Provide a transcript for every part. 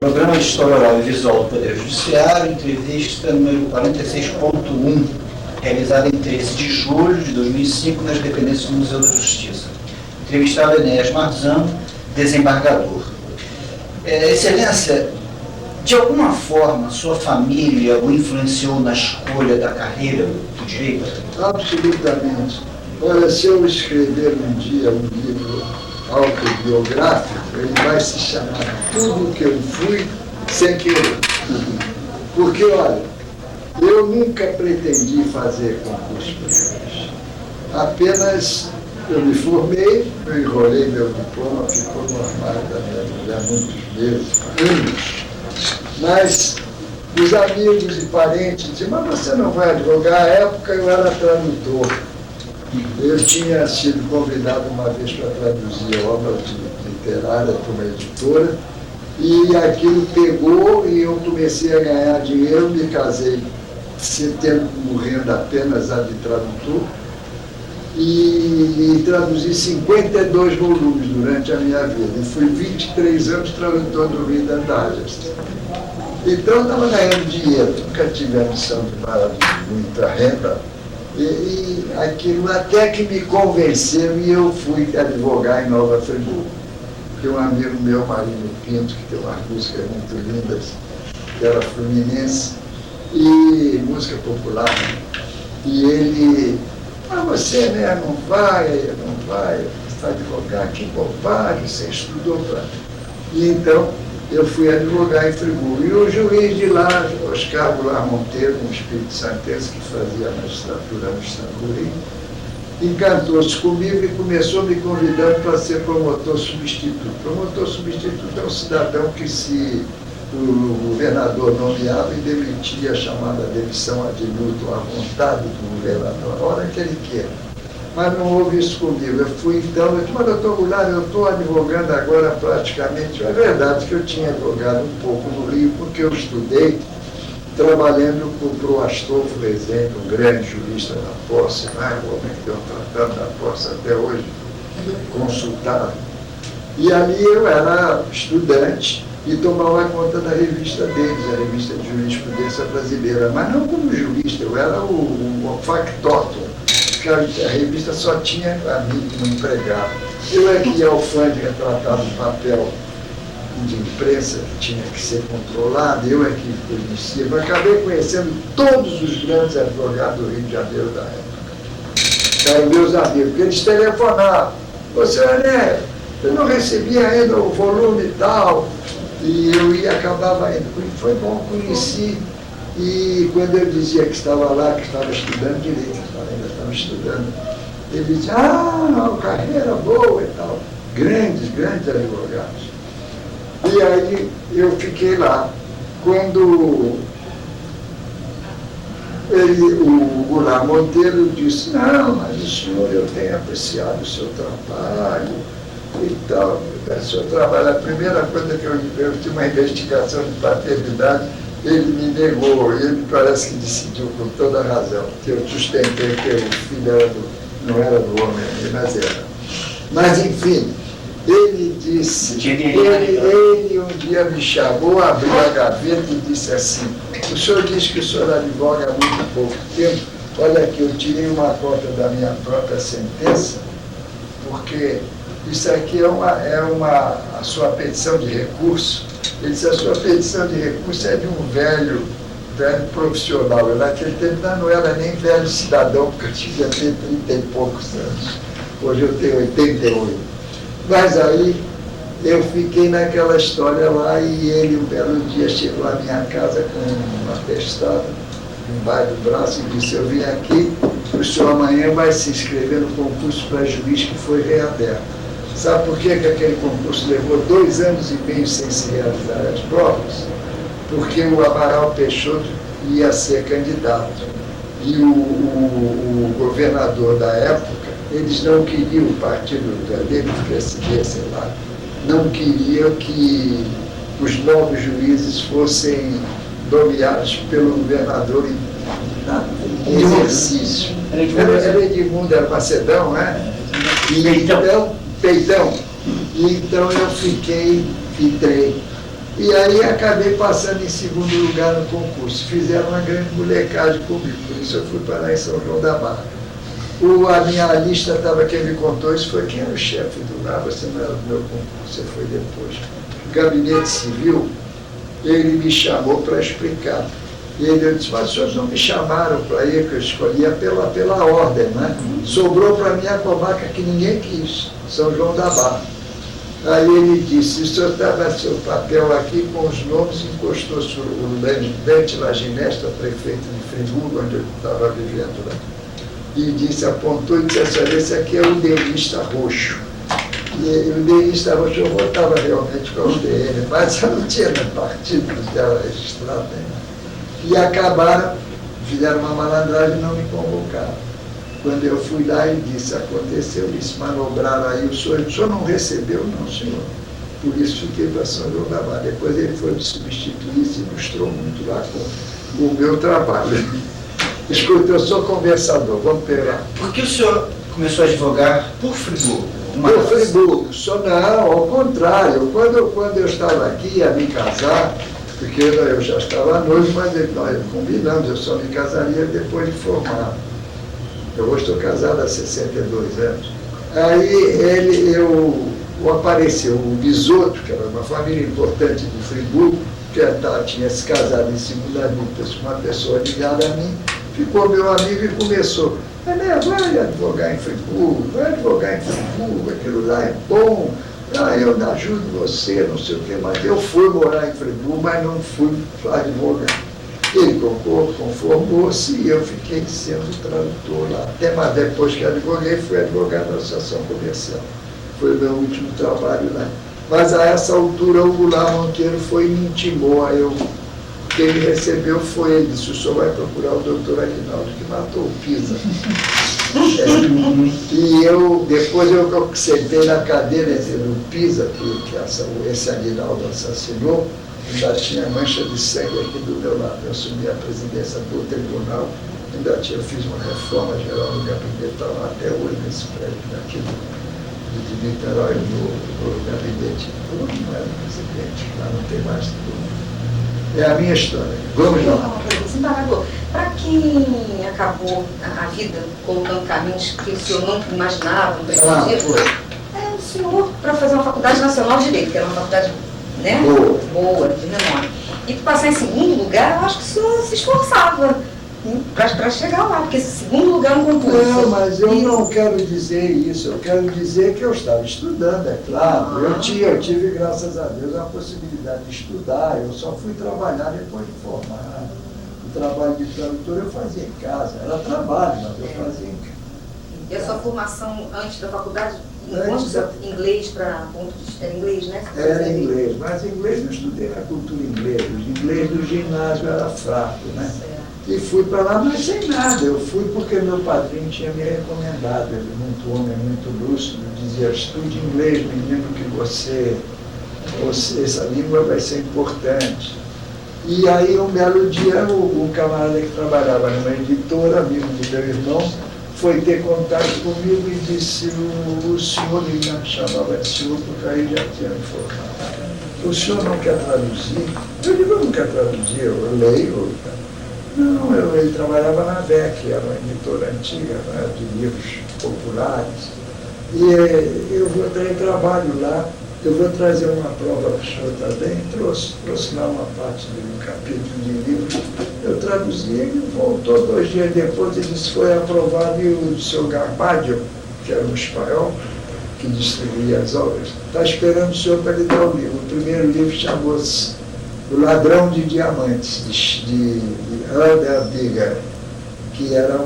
Programa de História Oral e Visual do Poder Judiciário, entrevista número 46.1, realizada em 13 de julho de 2005 nas dependências do Museu da Justiça. Entrevistado Enéas Marzano, desembargador. Excelência, de alguma forma sua família o influenciou na escolha da carreira do direito? Absolutamente. Olha, se eu escrever um dia um livro autobiográfico, ele vai se chamar Tudo que eu fui sem querer. Porque, olha, eu nunca pretendi fazer concurso para juiz. Apenas eu me formei, eu enrolei meu diploma, ficou no armário da minha mulher muitos meses, anos. Mas os amigos e parentes diziam, mas você não vai advogar? À época eu era tradutor. Eu tinha sido convidado uma vez para traduzir obras literárias para uma editora, e aquilo pegou e eu comecei a ganhar dinheiro, me casei, tendo como renda apenas a de tradutor, e traduzi 52 volumes durante a minha vida. E fui 23 anos tradutor do Vida Digest. Então estava ganhando dinheiro, nunca tive a missão de muita renda. E aquilo até que me convenceu e eu fui advogar em Nova Friburgo. Tem um amigo meu, Marinho Pinto, que tem umas músicas muito lindas, que era fluminense, e música popular. E ele, mas você, né, não vai advogar, que bobagem, você estudou para... E então eu fui advogar em Friburgo. E o juiz de lá, Oscar Goulart Monteiro, um espírito santense que fazia a magistratura no Istambul, encantou-se comigo e começou me convidando para ser promotor substituto. Promotor substituto é um cidadão que, se o governador nomeava e demitia, a chamada demissão ad minutum, à vontade do governador, a hora que ele quer. Mas não houve isso comigo. Eu fui então, eu disse, mas doutor Goulart, eu estou advogando agora praticamente. É verdade que eu tinha advogado um pouco no Rio, porque eu estudei trabalhando para o Astolfo Rezende, um grande jurista da posse, né? O homem que tem um tratado da posse até hoje, consultado. E ali eu era estudante e tomava conta da revista deles, a revista de jurisprudência brasileira, mas não como jurista, eu era o factotum. A revista só tinha a mim como empregado. Eu é que ia ao Fândega tratar do papel de imprensa que tinha que ser controlado, eu é que conhecia. Mas acabei conhecendo todos os grandes advogados do Rio de Janeiro da época. Eram meus amigos, porque eles telefonavam. Você, né, eu não recebia ainda o volume e tal, e eu ia, acabava indo. Foi bom, conheci. E quando eu dizia que estava lá, que estava estudando direito, ainda estava estudando, ele dizia, carreira boa e tal. Grandes advogados. E aí eu fiquei lá. Quando o Goulart Monteiro disse, não, mas o senhor, eu tenho apreciado o seu trabalho e tal. O seu trabalho, a primeira coisa que eu tive uma investigação de paternidade, ele me negou, ele parece que decidiu com toda razão, que eu sustentei que o filho não era do homem, mas era. Mas, enfim, ele disse, ele um dia me chamou, abriu a gaveta e disse assim, o senhor diz que o senhor advoga há muito pouco tempo, olha aqui, eu tirei uma cópia da minha própria sentença, porque isso aqui a sua petição de recurso. Ele disse, a sua petição de recurso é de um velho profissional. Eu, naquele tempo não era nem velho cidadão, porque eu tinha 30 e poucos anos. Hoje eu tenho 88. Mas aí eu fiquei naquela história lá e ele, um belo dia, chegou à minha casa com uma atestado, embaixo do braço, e disse, eu vim aqui, o senhor amanhã vai se inscrever no concurso para juiz que foi reaberto. Sabe por que aquele concurso levou 2 anos e meio sem se realizar as provas? Porque o Amaral Peixoto ia ser candidato. E o governador da época, eles não queriam, o partido dele, PSDB, sei lá, não queriam que os novos juízes fossem nomeados pelo governador em exercício. Era Edmundo, era Macedão, né? E então, Peitão. E então eu entrei E aí acabei passando em segundo lugar no concurso. Fizeram uma grande molecagem comigo, por isso eu fui parar em São João da Barra. A minha lista estava, quem me contou isso foi quem era o chefe do lá, você não era do meu concurso, você foi depois. O Gabinete Civil, ele me chamou para explicar. E ele disse, mas os senhores não me chamaram para ir, que eu escolhia pela ordem, né? Sobrou para mim a comarca que ninguém quis, São João da Barra. Aí ele disse, o senhor estava seu papel aqui com os nomes, encostou-se o Dante Laginesta, prefeito de Friburgo, onde eu estava vivendo lá. E disse, apontou e disse, esse aqui é o UDNista roxo. E o UDNista roxo eu votava realmente com o UDN, mas eu não tinha partido, não era registrado ainda. E acabaram, fizeram uma malandragem e não me convocaram. Quando eu fui lá, ele disse, aconteceu isso, manobraram aí, o senhor não recebeu? Não, senhor. Por isso fiquei para São João da Barra. Depois ele foi me substituir, se ilustrou muito lá com o meu trabalho. Escuta, eu sou conversador, vamos pegar. Por que o senhor começou a advogar por Friburgo? Por Friburgo, só não, ao contrário. Quando eu estava aqui, ia me casar, porque eu já estava noivo, mas nós combinamos, eu só me casaria depois de formado. Eu hoje estou casado há 62 anos. Aí apareceu o Bisotto, que era uma família importante de Friburgo, que tinha se casado em segunda núpcias com uma pessoa ligada a mim, ficou meu amigo e começou, vai advogar em Friburgo, aquilo lá é bom, eu ajudo você, não sei o quê, mas eu fui morar em Friburgo, mas não fui advogar. Ele conformou-se e eu fiquei sendo tradutor lá. Até mais depois que advoguei, fui advogado da Associação Comercial. Foi o meu último trabalho lá. Mas a essa altura o Goulart Monteiro foi e me intimou. Quem me recebeu foi ele, disse, o senhor vai procurar o doutor Aguinaldo, que matou o Pisa. E depois eu sentei na cadeira do Pisa, que esse Aguinaldo assassinou, ainda tinha mancha de sangue aqui do meu lado. Eu assumi a presidência do tribunal, fiz uma reforma geral no gabinete, estava até hoje nesse prédio aqui de Niterói, no gabinete. Eu não era presidente, lá não tem mais tudo. É a minha história. Vamos lá. Para quem acabou a vida colocando caminhos que o senhor não imaginava, não pretendia, o senhor, para fazer uma faculdade nacional de Direito, que era uma faculdade, né, boa, de renome, e para passar em segundo lugar, eu acho que o senhor se esforçava para chegar lá, porque segundo lugar no concurso. Não, mas eu não quero dizer isso, eu quero dizer que eu estava estudando, é claro. Eu tive, graças a Deus, a possibilidade de estudar, eu só fui trabalhar depois de formar. O trabalho de tradutor eu fazia em casa, era trabalho, mas eu fazia em casa. E a sua formação antes da faculdade, inglês para ponto de vista, era inglês, né? Era inglês, mas inglês eu estudei na cultura inglesa, o inglês do ginásio era fraco, né? E fui para lá, mas sem nada. Eu fui porque meu padrinho tinha me recomendado. Ele, muito homem, muito lúcido, dizia, estude inglês, menino, que você essa língua vai ser importante. E aí, um belo dia, o camarada que trabalhava numa editora, amigo do meu irmão, foi ter contato comigo e disse, o senhor, ele me chamava de senhor, porque aí já tinha me formado. O senhor não quer traduzir? Eu digo, eu não quero traduzir, eu leio. Não, ele trabalhava na VEC, era uma editora antiga, né, de livros populares. E eu vou ter trabalho lá, eu vou trazer uma prova para o senhor também. Trouxe lá uma parte de um capítulo de livro. Eu traduzi, ele voltou 2 dias depois e disse que foi aprovado, e o seu Garbadio, que era um espanhol, que distribuía as obras, está esperando o senhor para lhe dar o livro. O primeiro livro chamou-se O Ladrão de Diamantes, de Herder Bigger, que era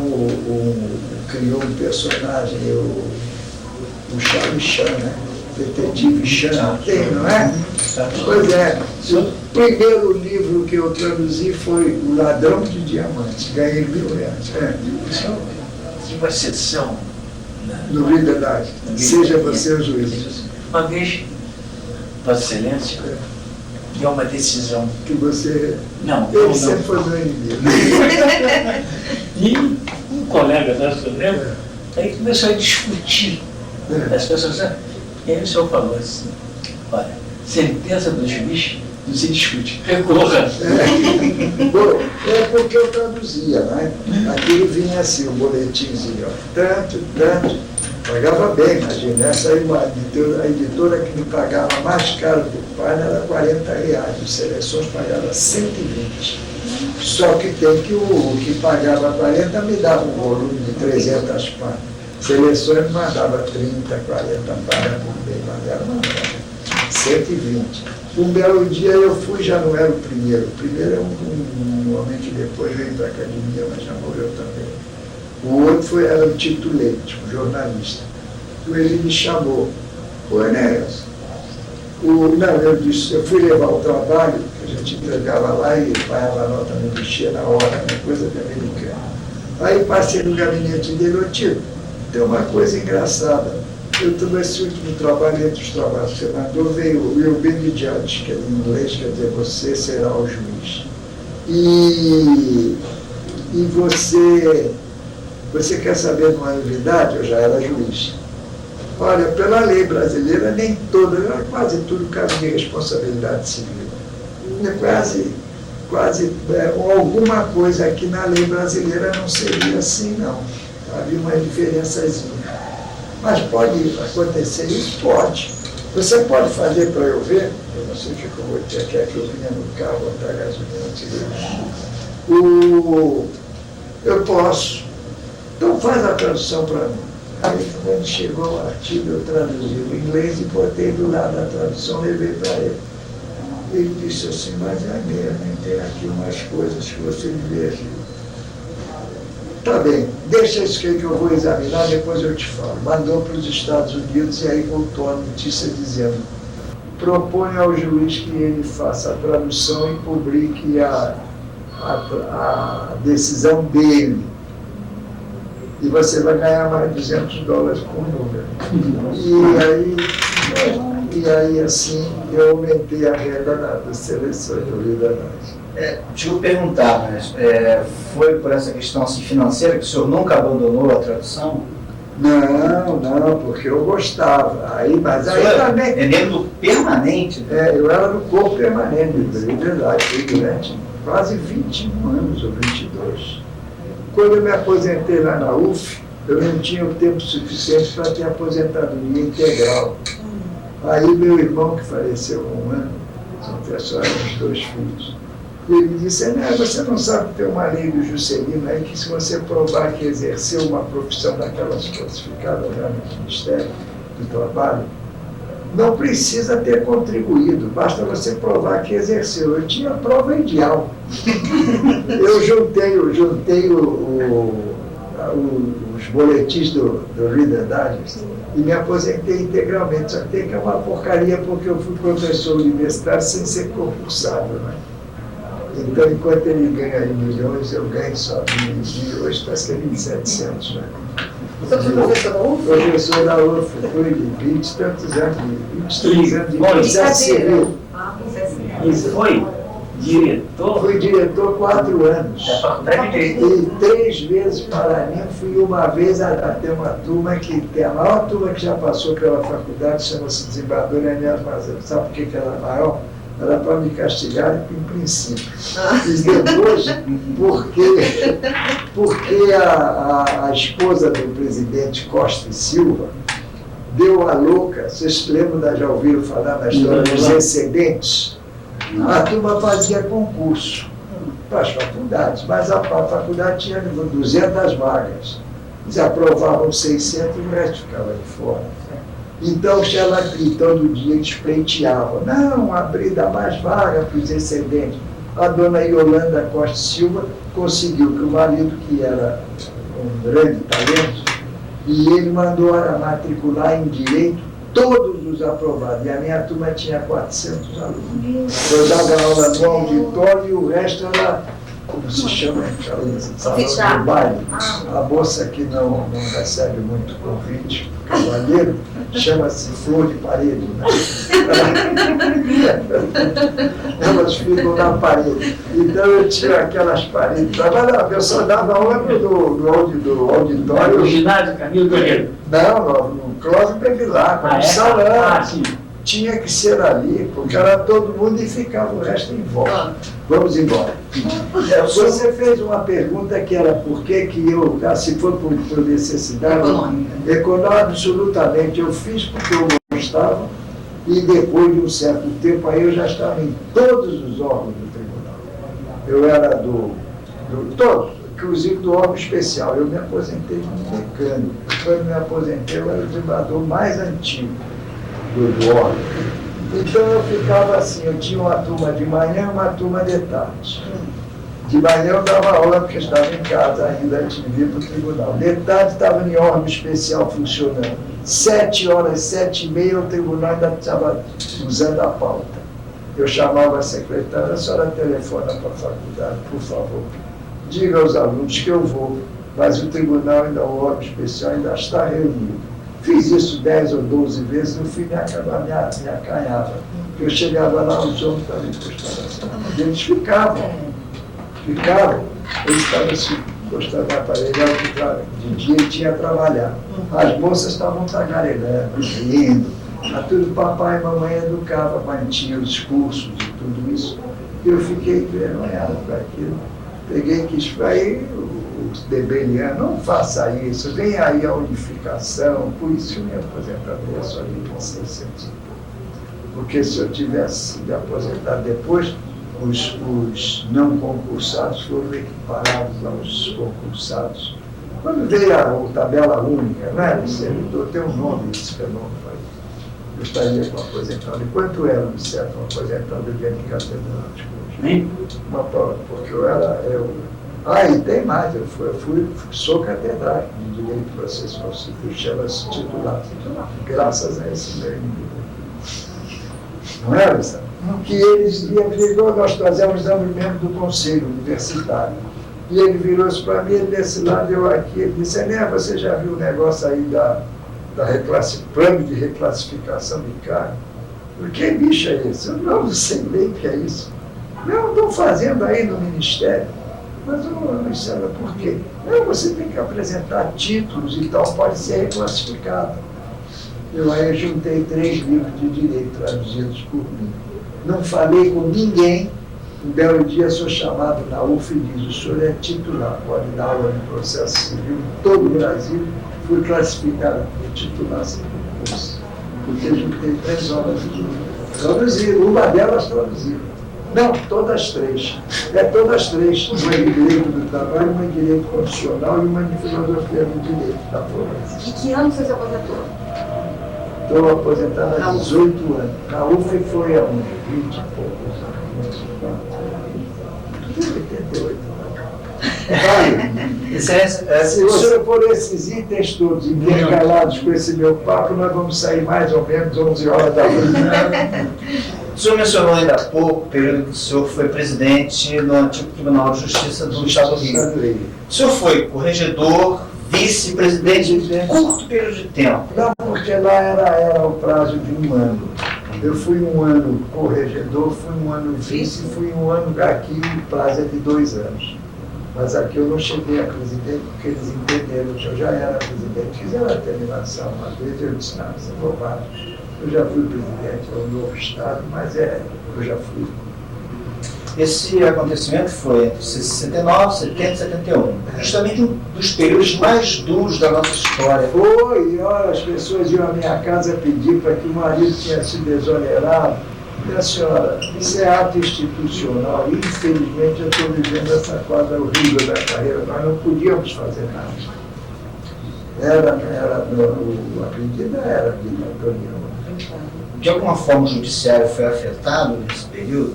criou um personagem, o Charlie Chan, né? Detetive Chan, tem, não é? Pois é, o primeiro livro que eu traduzi foi O Ladrão de Diamantes, ganhei R$1.000. De uma sessão. Novidade, seja você o juiz. Uma vez, Vossa Excelência, que é uma decisão. Que você. Não, ele não, sempre foi meu inimigo. E um colega nosso, né? Aí começou a discutir as pessoas. E aí o senhor falou assim, olha, sentença do juiz Não se discute. Recorra. Bom, é porque eu traduzia, né? Aquilo vinha assim, um boletimzinho, ó, tanto, pagava bem, imagina, essa aí, a editora que me pagava mais caro por página era R$40, os Seleções pagava 120. Só que tem que o que pagava 40 me dava um volume de 300 páginas. Seleções mandava 30, 40 páginas por mês, mas era uma nota, 120. Um belo dia eu fui, já não era o primeiro é um homem que depois veio para a academia, mas já morreu também. O outro era o Tito Leite, um jornalista. Então ele me chamou, Enéas, eu disse, eu fui levar o trabalho, que a gente entregava lá e pagava a nota no guichê na hora, né, coisa de americano. Aí passei no gabinete dele, Tito, tem uma coisa engraçada. Eu estou nesse último trabalho, entre os trabalhos que você mandou, veio o Will Be the Judge, que é em inglês, quer dizer, você será o juiz. E você quer saber de uma novidade? Eu já era juiz. Olha, pela lei brasileira, nem toda, quase tudo caso de responsabilidade civil. Quase alguma coisa aqui na lei brasileira não seria assim, não. Havia uma diferençazinha. Mas pode acontecer isso? Pode. Você pode fazer para eu ver? Eu não sei o que eu vou ter aqui, que eu vinha no carro, botar gasolina antes. Eu posso. Então faz a tradução para mim. Aí quando chegou o artigo, eu traduzi o inglês e botei do lado da tradução, levei para ele. Ele disse assim, mas é mesmo, tem aqui umas coisas que você devia ver. Tá bem, deixa isso que eu vou examinar, depois eu te falo. Mandou para os Estados Unidos e aí voltou a notícia dizendo: propõe ao juiz que ele faça a tradução e publique a decisão dele. E você vai ganhar mais $200 por número. E aí assim, eu aumentei a renda das seleções do Rio da Nós. Deixa eu perguntar, mas foi por essa questão assim, financeira que o senhor nunca abandonou a tradução? Não, porque eu gostava. Mas aí também. É membro permanente? Eu era no corpo permanente do verdade, durante quase 21 anos ou 22. Quando eu me aposentei lá na UF, eu não tinha o tempo suficiente para ter aposentadoria integral. Aí meu irmão, que faleceu há um ano, só eram os 2 filhos, ele disse: você não sabe que tem uma lei do Juscelino aí que se você provar que exerceu uma profissão daquelas classificadas lá no Ministério do Trabalho, não precisa ter contribuído, basta você provar que exerceu. Eu tinha a prova ideal. Eu juntei os boletins do Reader Digest e me aposentei integralmente. Só que tem que é uma porcaria porque eu fui professor universitário sem ser concursado, né? Então, enquanto ele ganha aí milhões, eu ganho só hoje parece que é 1.700, né? Você foi professor da UF? Professor da UF, fui de 20 e tantos anos, 23 anos de processo civil. Isso foi diretor? Fui diretor 4 anos. Da faculdade de Direito. E 3 vezes para mim, fui uma vez até uma turma que tem a maior turma que já passou pela faculdade, chama-se Desembargador Enéas Mazzano. Sabe por que ela é maior? Era para me castigar em princípio. E depois, porque a esposa do presidente Costa e Silva deu a louca, vocês se lembram, já ouviram falar da história dos excedentes? A turma fazia concurso para as faculdades, mas a faculdade tinha 200 vagas. Eles aprovavam 600 e o resto ficava de fora. Então, todo dia eles pleiteavam: não, dá mais vaga para os excedentes. A dona Yolanda Costa Silva conseguiu que o marido, que era um grande talento, e ele mandou matricular em direito todos os aprovados. E a minha turma tinha 400 alunos. Eu dava aula no auditório e o resto era, como se chama, salão de baile. A moça que não recebe muito convite, cavaleiro, chama-se Flor de Parede, né? Elas ficam na parede. Então eu tinha aquelas paredes. Eu só dava aula do auditório. No ginásio Camilo Guerreiro? Não, no Clóvis Bevilacqua, no salão. Sim. tinha que ser ali, porque era todo mundo e ficava o resto em volta. Vamos embora. Você fez uma pergunta que era por que eu, se for por necessidade, econômica, absolutamente. Eu fiz porque eu gostava e depois de um certo tempo aí eu já estava em todos os órgãos do tribunal. Eu era todos, inclusive do órgão especial. Eu me aposentei como mecânico. Quando me aposentei, eu era o desembargador mais antigo do órgão. Então eu ficava assim, eu tinha uma turma de manhã e uma turma de tarde. De manhã eu dava aula porque eu estava em casa ainda antes de vir para o tribunal. De tarde estava em órgão especial funcionando. 7 horas, 7h30, o tribunal ainda estava usando a pauta. Eu chamava a secretária, a senhora telefona para a faculdade, por favor. Diga aos alunos que eu vou, mas o tribunal ainda, o órgão especial ainda está reunido. Fiz isso 10 ou 12 vezes, no fim me acanhava. Eu chegava lá, os homens estavam encostados assim. Eles ficavam. Eles estavam assim, encostados na parede, de dia ele tinha a trabalhar. As moças estavam tagarelando, rindo. Tudo papai e mamãe educava, mantinha os cursos e tudo isso. Eu fiquei envergonhado com aquilo. Peguei que isso aí, o Debelian, não faça isso, vem aí a unificação, por isso minha aposentadoria só de 6 porque se eu tivesse me aposentado depois, os não concursados foram equiparados aos concursados. Quando veio a tabela única, né, o servidor tem um nome, esse fenômeno aí. Eu estaria com aposentado. E quanto era, de certo, um aposentado de catedrático? Porque eu era. E tem mais, sou catedrático de Direito Processual Civil, chama-se titular, graças a esse meu inimigo. Não é, Luciano? Que eles nós trazemos membro do Conselho Universitário. E ele virou-se para mim, ele desse lado, eu aqui, ele disse, você já viu o negócio aí plano de reclassificação de cargo? Por que bicho é esse? Eu não sei bem o que é isso. Não, estão fazendo aí no Ministério. Mas, Luciana, por quê? Não, você tem que apresentar títulos e tal, pode ser reclassificado. Eu aí juntei 3 livros de direito traduzidos por mim. Não falei com ninguém. Um belo dia sou chamado na UF e diz, o senhor é titular, pode dar aula no processo civil em todo o Brasil. Fui classificado por titular sem concurso. Porque juntei 3 horas de livro. Traduziram, uma delas traduziram. Não, todas 3. Todas 3. Uma de direito do trabalho, uma de direito constitucional e uma de filosofia do direito da formação. E que ano você se aposentou? Estou aposentado há 18 anos. Na UF foi há uns 20 e poucos anos. 88 anos. Se você for esses itens todos intercalados com esse meu papo, nós vamos sair mais ou menos 11 horas da noite. O senhor mencionou ainda há pouco o período que o senhor foi presidente no antigo Tribunal de Justiça do Estado do Rio. O senhor foi corregedor, vice-presidente de curto período de tempo. Não, porque lá era o prazo de 1 ano. Eu fui 1 ano corregedor, fui 1 ano vice, fui 1 ano aqui, o prazo é de 2 anos. Mas aqui eu não cheguei a presidente porque eles entenderam que eu já era presidente. Fizeram a terminação uma vez, eu disse, não, isso é bobagem. Eu já fui presidente, é um novo Estado, mas eu já fui. Esse acontecimento foi entre 69, 70 e 71. Justamente um dos períodos mais duros da nossa história. Foi, olha, as pessoas iam à minha casa pedir para que o marido tinha sido exonerado. Minha senhora, isso é ato institucional. Infelizmente, eu estou vivendo essa quadra horrível da carreira. Nós não podíamos fazer nada. A pedida era ditatorial. De alguma forma o judiciário foi afetado nesse período?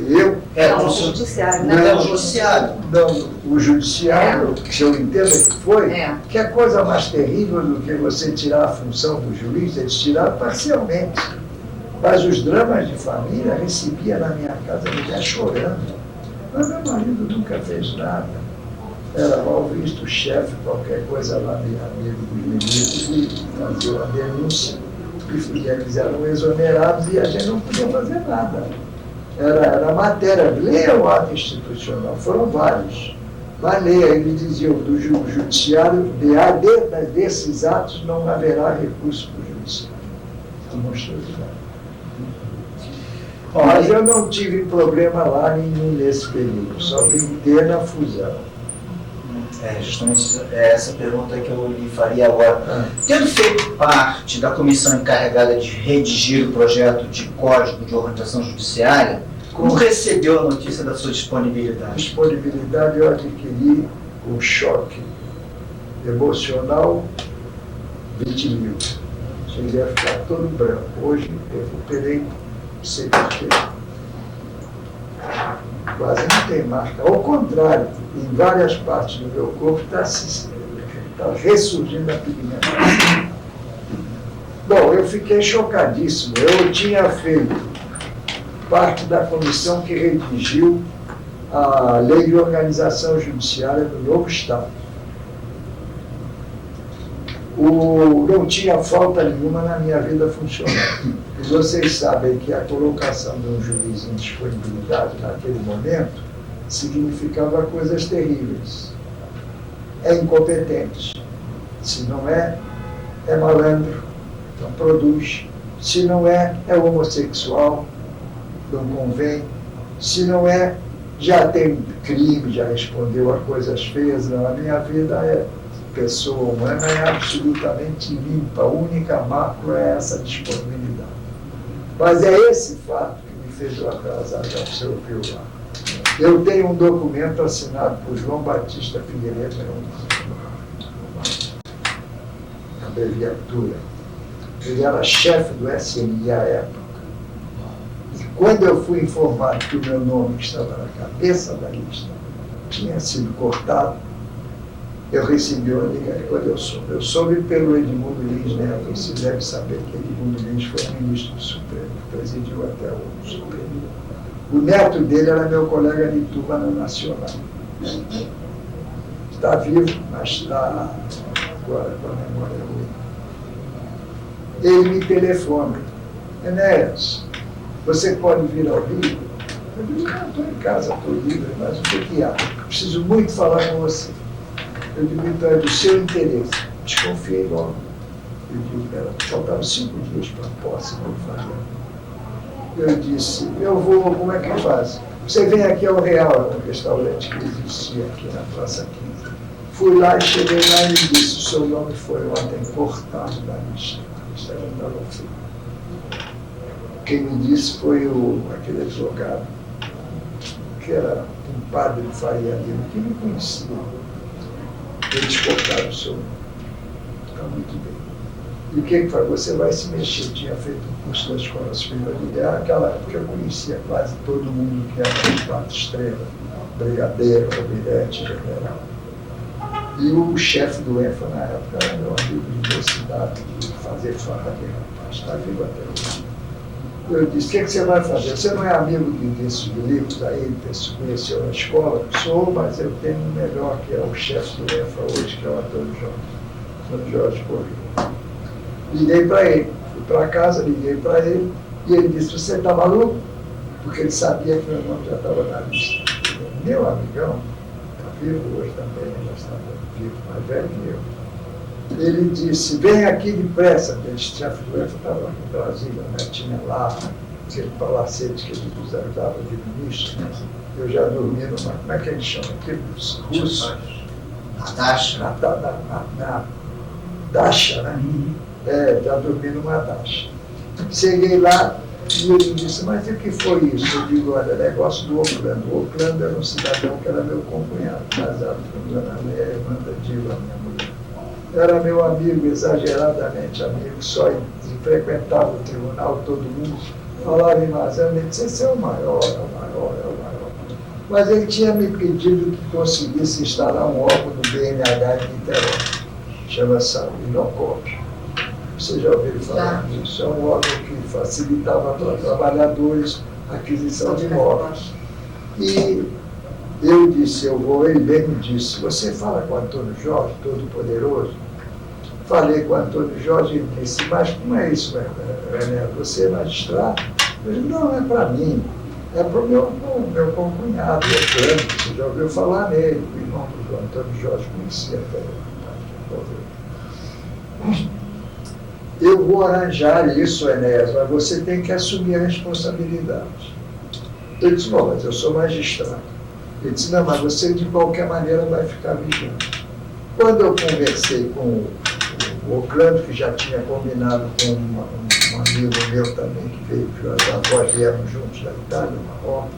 Eu? Não, o judiciário, né? Não, o judiciário. Não, o judiciário, que eu entendo que foi, que é coisa mais terrível do que você tirar a função do juiz, eles tiraram parcialmente. Mas os dramas de família recebia na minha casa mulher chorando. Mas meu marido nunca fez nada. Era mal visto o chefe, qualquer coisa lá, meu amigo dos ministros, e fazia uma denúncia. Eles eram exonerados e a gente não podia fazer nada. Era matéria, leia o ato institucional, foram vários. Mas leia, eles diziam do judiciário, desses atos não haverá recurso para o judiciário. Demonstratividade. Bom, Mas eu não tive problema lá nenhum nesse período, só vim ter na fusão. Justamente essa pergunta que eu lhe faria agora. Tendo feito parte da comissão encarregada de redigir o projeto de Código de Organização Judiciária, como recebeu a notícia da sua disponibilidade? Disponibilidade eu adquiri um choque emocional vitimil. Cheguei a ficar todo branco. Hoje eu recuperei, não sei porquê. Quase não tem marca. Ao contrário, em várias partes do meu corpo está ressurgindo a pigmentação. Bom, eu fiquei chocadíssimo. Eu tinha feito parte da comissão que redigiu a Lei de Organização Judiciária do novo Estado. Não tinha falta nenhuma na minha vida funcional. E vocês sabem que a colocação de um juiz em disponibilidade naquele momento significava coisas terríveis. É incompetente. Se não é, é malandro, não produz. Se não é, é homossexual, não convém. Se não é, já tem crime, já respondeu a coisas feias. Não, a minha vida é pessoa humana, é absolutamente limpa. A única mácula é essa disponibilidade. Mas é esse fato que me fez eu atrasar, já você ouviu lá. Eu tenho um documento assinado por João Batista Figueiredo, uma abreviatura. Ele era chefe do SNI à época. E quando eu fui informado que o meu nome, que estava na cabeça da lista, tinha sido cortado, eu recebi uma ligação. Quando eu soube pelo Edmundo Lins Neto, você deve saber que Edmundo Lins foi ministro do Supremo, presidiu até o Supremo. O neto dele era meu colega de turma na Nacional. Está vivo, mas está agora com a memória ruim. Ele me telefona: Enéas, você pode vir ao Rio? Eu digo: não, estou em casa, estou livre, mas o que há? Preciso muito falar com você. Eu digo: então é do seu interesse. Desconfiei logo. Eu digo: faltavam 5 dias para a posse, vou fazer. Eu disse: eu vou, como é que faz? Você vem aqui ao Real, um restaurante que existia aqui na Praça 15. Fui lá e cheguei lá e ele disse: o seu nome foi ontem cortado da lista. A lista já estava feita. Quem me disse foi aquele advogado, que era um padre de Faria Lima, que me conhecia. Eles cortaram o seu nome. Está muito bem. E o que faz? Você vai se mexer. Eu tinha feito um curso da Escola Superior de Guerra, naquela época eu conhecia quase todo mundo que era de 4 estrelas, brigadeiro, almirante, general. E o chefe do ENFA na época era meu amigo de universidade, de fazer farra de rapaz, está vivo até hoje. Eu disse: o que você vai fazer? Você não é amigo desses livros aí, que conheceu na escola? Sou, mas eu tenho um melhor, que é o chefe do ENFA hoje, que é o Antônio Jorge Corrêa. Liguei para ele, fui para casa, liguei para ele, e ele disse: você está maluco? Porque ele sabia que meu nome já estava na lista. Meu amigão, está vivo hoje também, já estava vivo, mais velho que eu. Ele disse: vem aqui depressa, porque o chefe do ENFA estava em Brasília, né? Tinha lá aquele palacete que ele usava de ministro, né? Eu já dormi numa, como é que eles chamam aquilo? Russo? Na Dasha. Na Dasha, né? Já dormi numa Dasha. Cheguei lá e ele disse: mas o que foi isso? Eu digo: olha, negócio do Oclando. O Oclando era um cidadão que era meu companheiro, casado com Dona Léa, irmã da Diva, minha mulher. Era meu amigo, exageradamente amigo, só frequentava o tribunal, todo mundo falava em Mazano, ele disse: esse é o maior, é o maior, é o maior. Mas ele tinha me pedido que conseguisse instalar um órgão do BNH em Niterói, chama-se Inocop. Você já ouviu falar disso? É um órgão que facilitava para trabalhadores a aquisição de imóveis. E eu disse: eu vou. Ele mesmo disse: você fala com o Antônio Jorge, Todo-Poderoso? Falei com o Antônio Jorge e ele disse: mas como é isso, René? Você é magistrado? Eu disse: não, é para mim. É para o meu concunhado, você já ouviu falar nele, o irmão do Antônio Jorge conhecia até ele. Eu vou arranjar isso, Enéas, mas você tem que assumir a responsabilidade. Eu disse, bom, mas eu sou magistrado. Ele disse, não, mas você de qualquer maneira vai ficar vigiando. Quando eu conversei com o Oclando, que já tinha combinado com um amigo meu também, que veio, que os avós vieram juntos da Itália, Marrocos,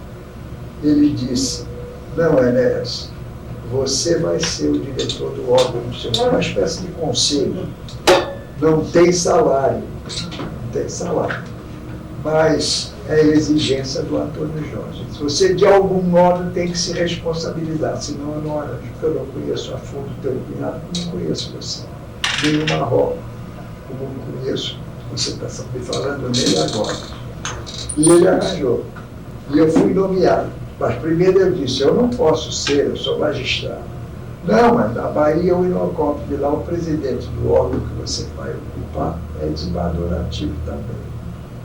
ele disse, não, Enéas, você vai ser o diretor do órgão do seu, uma espécie de conselho. Não tem salário, mas é exigência do Antônio Jorge. Se você, de algum modo, tem que se responsabilizar, senão eu não arranjo, porque eu não conheço a fundo o teu cunhado, não conheço você, nem o Marrocos, como não conheço, você está me falando nele agora. E ele arranjou, e eu fui nomeado. Mas primeiro eu disse, eu não posso ser, eu sou magistrado. Não, mas na Bahia o Inocop, de lá o presidente do órgão que você vai ocupar é desembargador ativo também.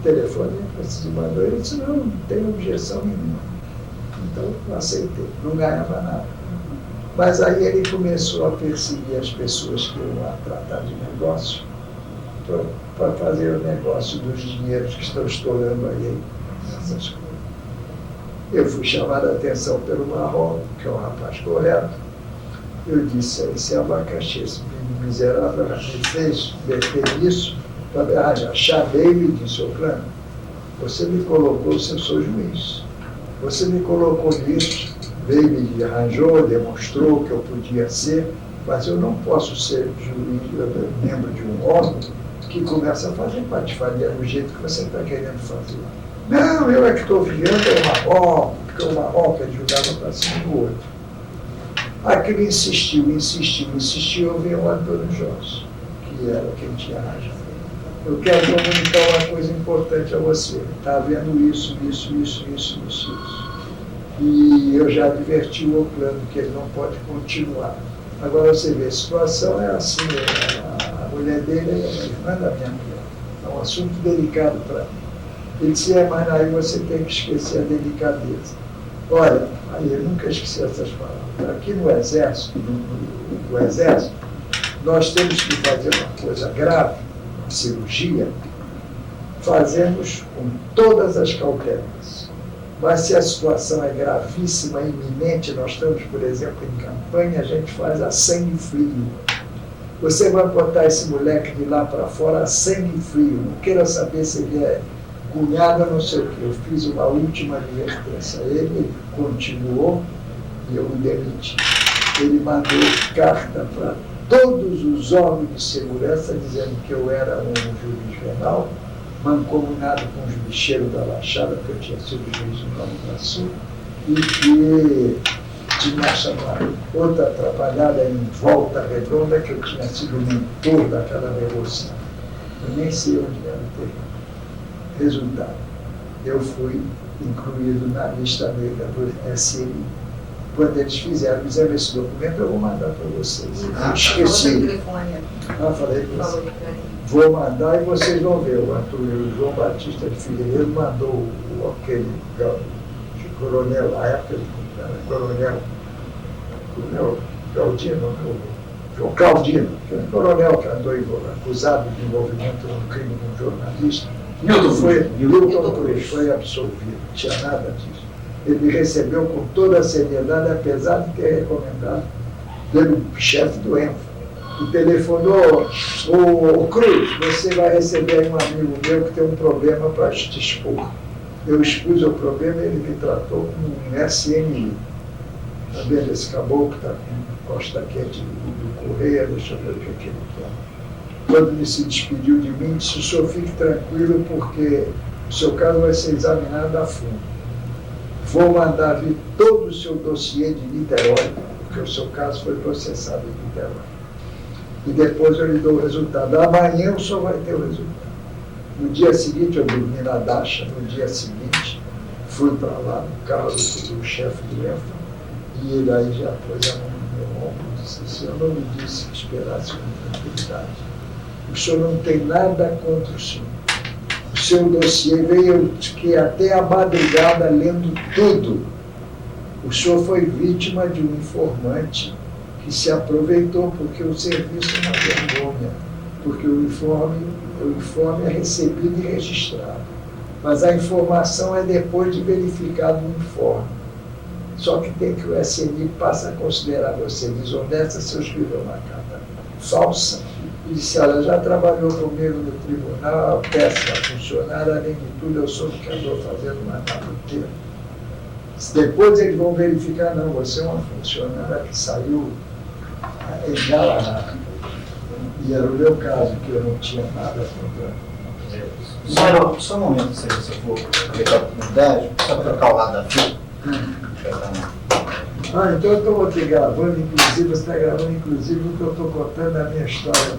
Telefonei para esse desembargador, ele disse, não tem objeção nenhuma. Então eu aceitei, não ganhava nada. Mas aí ele começou a perseguir as pessoas que iam lá tratar de negócio, para fazer o negócio dos dinheiros que estão estourando aí nessas coisas. Eu fui chamado a atenção pelo Marrocos, que é um rapaz correto. Eu disse, esse abacaxi, esse miserável, me fez meter nisso. Chamei e me disse, Oclano, você me colocou, se eu sou juiz. Você me colocou nisso, veio, me arranjou, demonstrou que eu podia ser, mas eu não posso ser juiz, membro de um órgão que começa a fazer patifaria do jeito que você está querendo fazer. Não, eu é que estou vivendo o Marrocos, porque o Marrocos é julgado para cima do outro. Aquilo insistiu, eu vi o Antônio Jorge, que era quem tinha arranjado. Eu quero comunicar uma coisa importante a você. Está havendo isso. E eu já adverti o Oclano que ele não pode continuar. Agora você vê, a situação é assim, a mulher dele é a irmã da minha mulher. É um assunto delicado para mim. Ele disse, mas aí você tem que esquecer a delicadeza. Olha, aí eu nunca esqueci essas palavras. Aqui no Exército, nós temos que fazer uma coisa grave, uma cirurgia, fazemos com todas as cautelas. Mas se a situação é gravíssima, iminente, nós estamos, por exemplo, em campanha, a gente faz a sangue frio. Você vai botar esse moleque de lá para fora a sangue frio, não queira saber se ele é cunhado, não sei o quê. Eu fiz uma última advertência a ele, ele continuou e eu o demiti. Ele mandou carta para todos os órgãos de segurança dizendo que eu era um juiz penal, mancomunado com os bicheiros da Baixada, porque eu tinha sido juiz no Nova Iguaçu, e que tinha chamado outra atrapalhada em Volta Redonda, que eu tinha sido mentor daquela negociação. Eu nem sei onde era o terreno. Resultado, eu fui incluído na lista negra do SNI. Quando eles fizeram esse documento, eu vou mandar para vocês. Esqueci. Falei para vocês. Vou mandar e vocês vão ver. O João Batista de Figueiredo mandou aquele coronel, na época ele era coronel Claudino, João Claudino, que era coronel que andou acusado de envolvimento no crime de um jornalista. Milton Cruz foi absolvido, não tinha nada disso. Ele me recebeu com toda a seriedade, apesar de ter recomendado pelo chefe do ENFA. E telefonou, ô Cruz, você vai receber um amigo meu que tem um problema para te expor. Eu expus o problema e ele me tratou como um SNI. Está vendo esse caboclo que está com costa quente do Correia, deixa eu ver o que ele quer. Quando ele se despediu de mim, disse, o senhor fique tranquilo porque o seu caso vai ser examinado a fundo. Vou mandar vir todo o seu dossiê de Niterói, porque o seu caso foi processado em Niterói. E depois eu lhe dou o resultado. Amanhã o senhor vai ter o resultado. No dia seguinte, eu dormi na Dacha, no dia seguinte, fui para lá, no carro do chefe do ENFA, e ele aí já pôs a mão no meu ombro e disse, o senhor não me disse que esperasse com tranquilidade. O senhor não tem nada contra o senhor. O seu dossiê veio, eu fiquei até a madrugada lendo tudo. O senhor foi vítima de um informante que se aproveitou porque o serviço é uma vergonha, porque o uniforme O informe é recebido e registrado. Mas a informação é depois de verificado o informe. Só que tem que o SNI passa a considerar você desonesta se eu escrever uma carta falsa e disse, olha, já trabalhou comigo no tribunal, péssima funcionária, além de tudo eu sou o que andou fazendo uma carta inteira. Depois eles vão verificar, não, você é uma funcionária que saiu engalanada. E era o meu caso, que eu não tinha nada contra. Só um momento, se você for aproveitar a oportunidade, só trocar o lado da fita. Então eu estou te gravando, inclusive, você está gravando, inclusive, o que eu estou contando da minha história.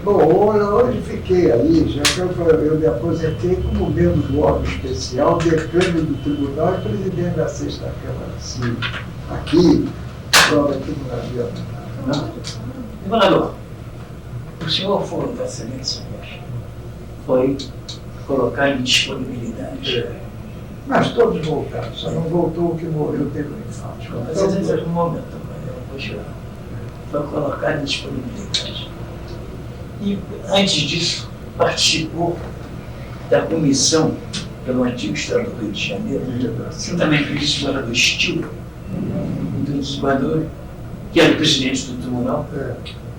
Bom, hoje fiquei aí, já que eu me aposentei como membro do órgão especial, decano do tribunal e presidente da 6ª Câmara Civil. Aqui, prova aqui no navio. Governador, o senhor foi, Vossa Excelência, foi colocar em disponibilidade. Mas todos voltaram, só não voltou o que morreu, teve um infarto. Mas às vezes no momento, foi colocar em disponibilidade. E antes disso, participou da comissão pelo antigo Estado do Rio de Janeiro, juntamente com o desembargador Estilo, do desembargador, que era o presidente do tribunal,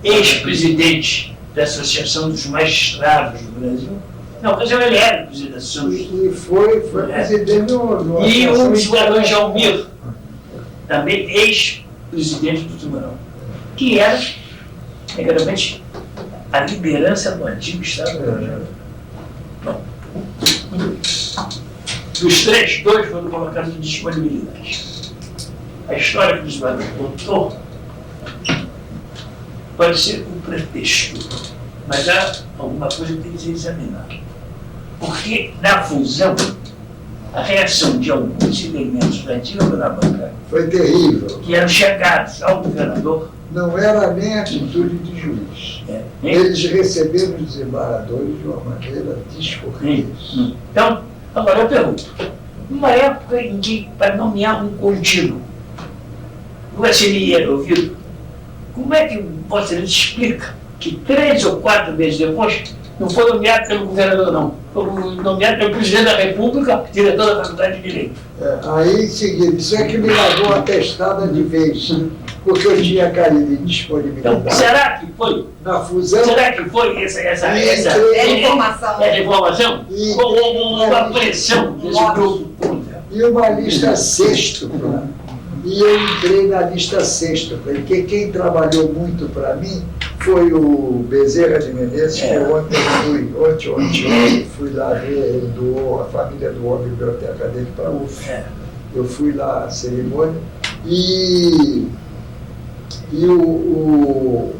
ex-presidente da Associação dos Magistrados do Brasil. Não, mas ele era o presidente da Associação dos E foi presidente do E o desembargador Jalmir, também ex-presidente do tribunal, que era, realmente, a liderança do antigo Estado do Rio de Janeiro. Bom, dos três, dois foram colocados em disponibilidade. A história que o desembargador contou pode ser um pretexto, mas há alguma coisa que tem que ser examinada. Porque na fusão, a reação de alguns elementos da antiga bancária foi terrível. Que eram chegados ao governador. Não era nem atitude de juiz. Eles receberam os desembargadores de uma maneira descortês. Então, agora eu pergunto, numa época em que, para nomear um contínuo, o SNI era ouvido, como é que Vossa Excelência explica que 3 ou 4 meses depois não foi nomeado pelo governador, não? Foi nomeado pelo presidente da República, diretor da Faculdade de Direito. Aí, em seguida, isso é que me lavou a testada de vez, porque eu tinha caído em disponibilidade. Então, será que foi? Na fusão. Será que foi essa informação? Ou uma pressão desse grupo? E uma lista sexta. E eu entrei na lista sexta, porque quem trabalhou muito para mim foi o Bezerra de Menezes, que ontem fui lá ver, ele doou, a família doou a biblioteca dele para a UF. Eu fui lá à cerimônia e o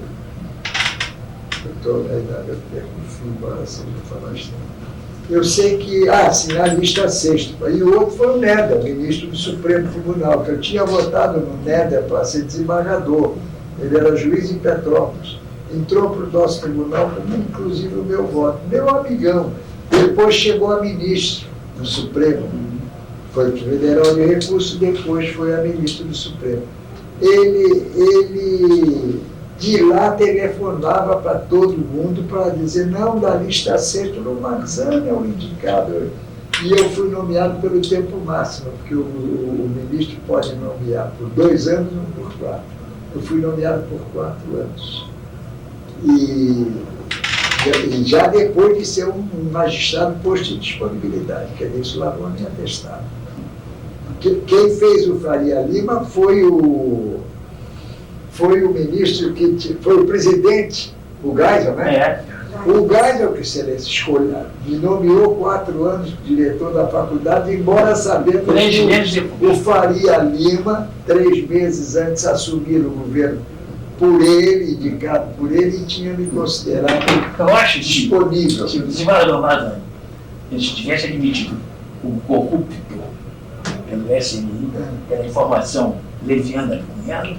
eu estou na idade, eu perco o fio agora, se eu falar isso. Eu sei que, sim, na lista sexta. E o outro foi o Néder, ministro do Supremo Tribunal, que eu tinha votado no Néder para ser desembargador. Ele era juiz em Petrópolis. Entrou para o nosso tribunal, como inclusive o meu voto. Meu amigão. Depois chegou a ministro do Supremo. Foi federal de recurso, depois foi a ministro do Supremo. Ele de lá telefonava para todo mundo para dizer, não, da lista sexta, o Marzano é o indicado. E eu fui nomeado pelo tempo máximo, porque o ministro pode nomear por 2 anos ou por 4. Eu fui nomeado por 4 anos. E já depois de ser um magistrado posto em disponibilidade, quer dizer, isso lavou a minha testada. Quem fez o Faria Lima foi o ministro, foi o presidente, o Geisel, né? O Geisel, que Excelência escolheu, me nomeou 4 anos diretor da faculdade, embora sabendo que o Faria Lima, 3 meses antes, assumiu o governo por ele, indicado por ele, e tinha me considerado disponível. Se o desembargador Marzano tivesse admitido o corrupto pelo SNI, pela informação leviana do cunhado,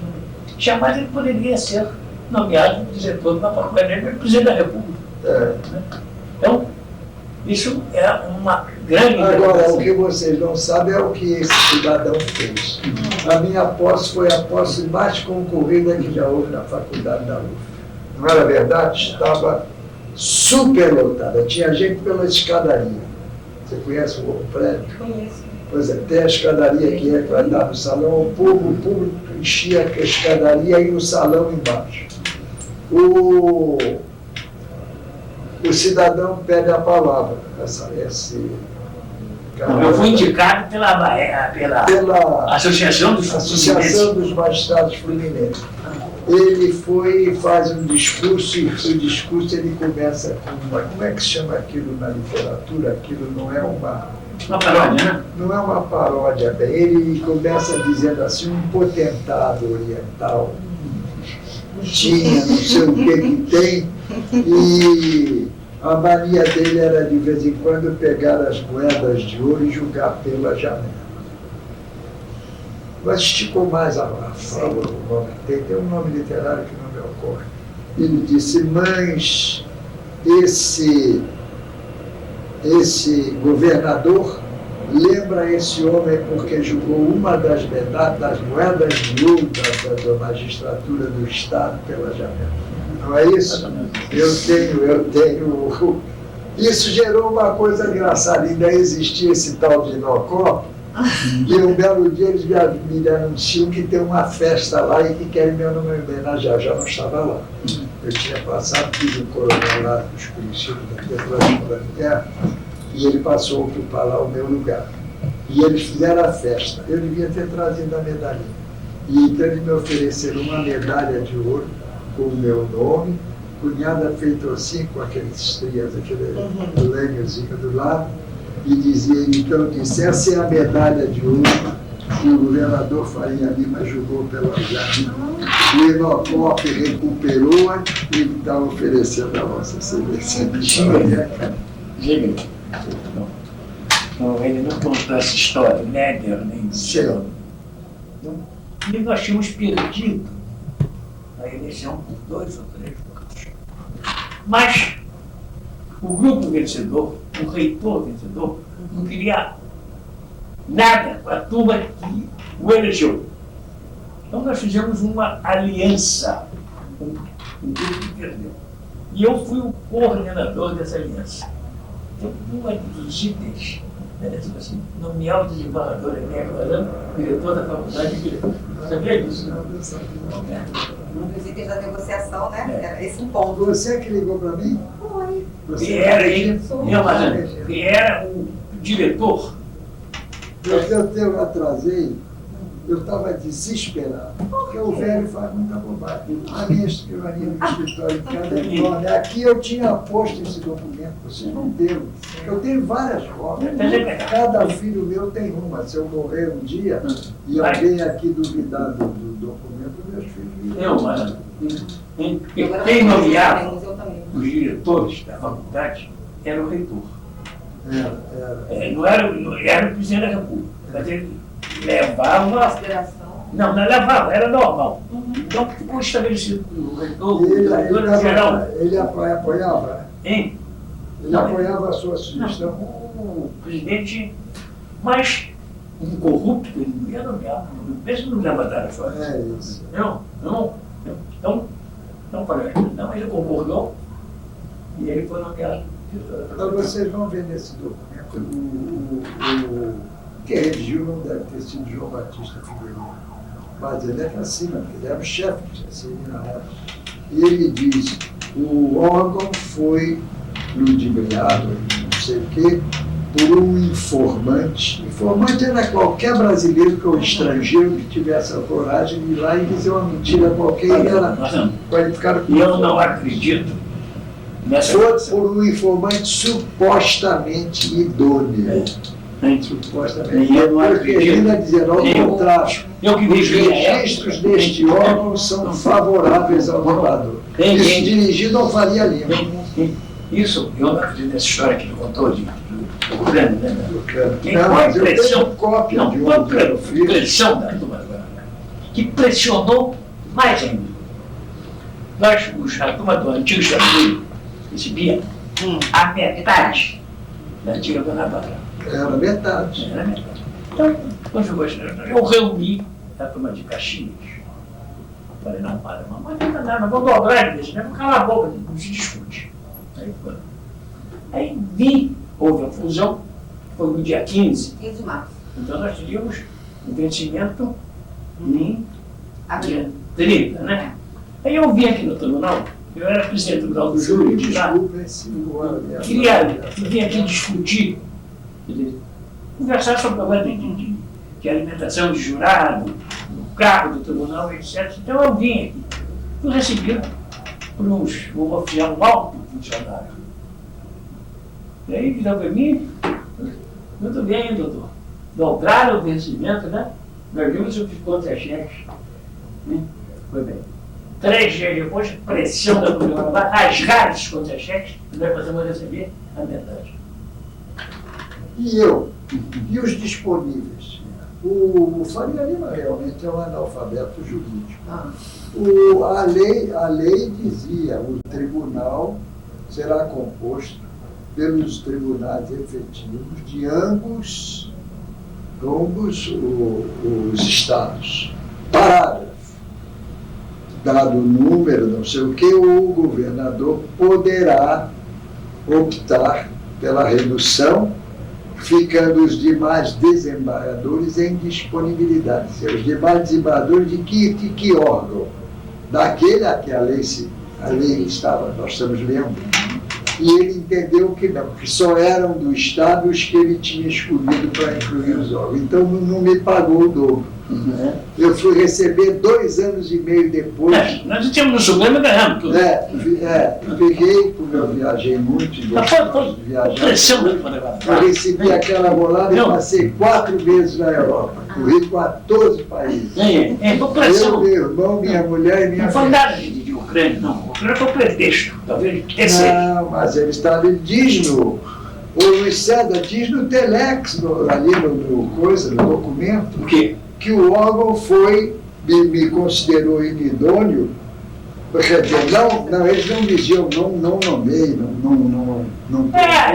jamais ele poderia ser nomeado diretor da faculdade pelo presidente da República. Então, isso é uma grande... Agora, o que vocês não sabem é o que esse cidadão fez. A minha posse foi a posse mais concorrida que já houve na faculdade da UF. não era verdade? Estava superlotada, tinha gente pela escadaria. Você conhece o prédio? Conheço. Pois é, tem a escadaria que é para andar no salão, o público enchia a escadaria e o salão embaixo. O cidadão pede a palavra. Eu fui indicado pela Associação dos Magistrados Fluminenses. Ele foi e faz um discurso, e o discurso ele começa com como é que se chama aquilo na literatura? Aquilo não é uma paródia, né? Não é uma paródia, bem. Ele começa dizendo assim, um potentado oriental tinha, não sei o que tem, e a mania dele era de vez em quando pegar as moedas de ouro e jogar pela janela. Mas esticou mais a fala, o nome. Tem um nome literário que não me ocorre. Ele disse, mas esse governador lembra esse homem porque jogou uma das moedas de ouro da magistratura do Estado pela janela. Não é isso? Eu tenho. Isso gerou uma coisa engraçada. Ainda existia esse tal de Inocó, e um belo dia eles me anunciam que tem uma festa lá e que querem me homenagear. Já não estava lá. Eu tinha passado, fiz um coronel lá desconhecido da Declaração da Terra, e ele passou a ocupar lá o meu lugar. E eles fizeram a festa. Eu devia ter trazido a medalhinha. E então eles me ofereceram uma medalha de ouro com o meu nome, cunhada feita assim, com aqueles estrias, aquele lenhozinho do lado, e dizia, então, disse, essa é a medalha de ouro que o governador Faria Lima jogou pela janela. O Inocop recuperou-a e está oferecendo a Vossa Excelência. Diga. Não, ele não contou essa história, Néder, nem seu. E nós tínhamos perdido a eleição por 2 ou 3 votos. Mas o grupo vencedor, o reitor vencedor, não queria nada com a turma que o elegeu. Então nós fizemos uma aliança com o grupo que perdeu. E eu fui o coordenador dessa aliança. Então, uma dos itens, assim, nomear o desembargador Enéas, diretor da faculdade de Direito. Sabia disso? Um dos itens da negociação, né? Era esse um ponto. Você que ligou para mim? Foi. Que era o diretor. Eu atrasei, eu estava desesperado, porque o velho faz muita bobagem. A minha escrivaninha no escritório em cada enorme. Aqui eu tinha posto esse documento, vocês não deram. Eu tenho várias cópias. Cada filho meu tem uma. Se eu morrer um dia e alguém aqui duvidar do documento, meus filhos. Quem nomeava os diretores da faculdade era o reitor. Não era o presidente da República, mas ele levava. Não levava, era normal. Então ficou estabelecido o reitor, o diretor geral. Ele apoiava? Hein? Ele apoiava a sua sugestão? O presidente, mas um corrupto, ele não ia nomear. Mesmo não leva tarefa. É isso. Não falei, não, ele concordou e ele foi nomeado. Então vocês vão ver nesse documento, quem redigiu não deve ter sido João Batista Figueiredo, mas ele é acima, ele era o chefe do CCI na época. E ele diz, o órgão foi ludibriado, não sei o quê, por um informante. Informante era qualquer brasileiro ou estrangeiro que tivesse a coragem de ir lá e dizer uma mentira qualquer e era qualificado como. E eu não acredito nessa coisa. Foi por um informante supostamente idôneo. Supostamente. E eu não acredito. Porque ele ia dizer, ao contrário, os registros deste órgão são favoráveis ao governador. Isso dirigido ao Faria Lima. Isso, eu não acredito nessa história que ele contou de Ucrânia, né? Não, eu tenho cópia de um pressão da turma que pressionou mais ainda. A turma do antigo Xandu recebia a metade da antiga Guanabara. Era metade. Então, eu reuni a turma de Caxias Falei, não, para, não adianta nada, vou dobrar isso, né? Vou calar a boca, não se discute. Aí vi, houve a fusão, foi no dia 15. 15 de março. Então nós teríamos um vencimento em Abril. 30, né? Aí eu vim aqui no tribunal, eu era presidente do Tribunal do Júri de lá, Desculpa, 5 anos. eu vim aqui discutir, quer dizer, conversar sobre o problema de alimentação de jurado, no cargo do tribunal, etc. Então eu vim aqui. Fui recebido por um oficial, um alto funcionário. E aí virou para mim, muito bem, doutor. Dobraram o vencimento, né? Nós vimos o contra-cheque. Né? Foi bem. 3 dias depois, pressão da Câmara lá, rasgaram os contra-cheques, nós podemos receber a metade. E eu? E os disponíveis? O Faria Lima realmente é um analfabeto jurídico. A lei dizia que o tribunal será composto pelos tribunais efetivos de ambos os estados. Parágrafo. Dado o número, não sei o que, o governador poderá optar pela redução, ficando os demais desembargadores em disponibilidade. Os demais desembargadores de que órgão? Daquele a que a lei estava, nós estamos lendo. E ele entendeu que não, que só eram do Estado os que ele tinha escolhido para incluir os órgãos. Então não me pagou o dobro. Eu fui receber 2 anos e meio depois. Nós tínhamos no Supremo e ganhamos tudo. Peguei, como eu viajei muito, e gosto de viajar. Eu recebi aquela bolada e passei 4 vezes na Europa. Corri 14 países. Eu, meu irmão, minha mulher e minha filha. Não foi nada de Ucrânia, não. O Ucrânia foi pretexto, talvez. Não, mas ele diz o Luiz César diz no Telex, ali no documento. O quê? Que o órgão me considerou inidôneo, quer dizer, não, eles não diziam, não nomei,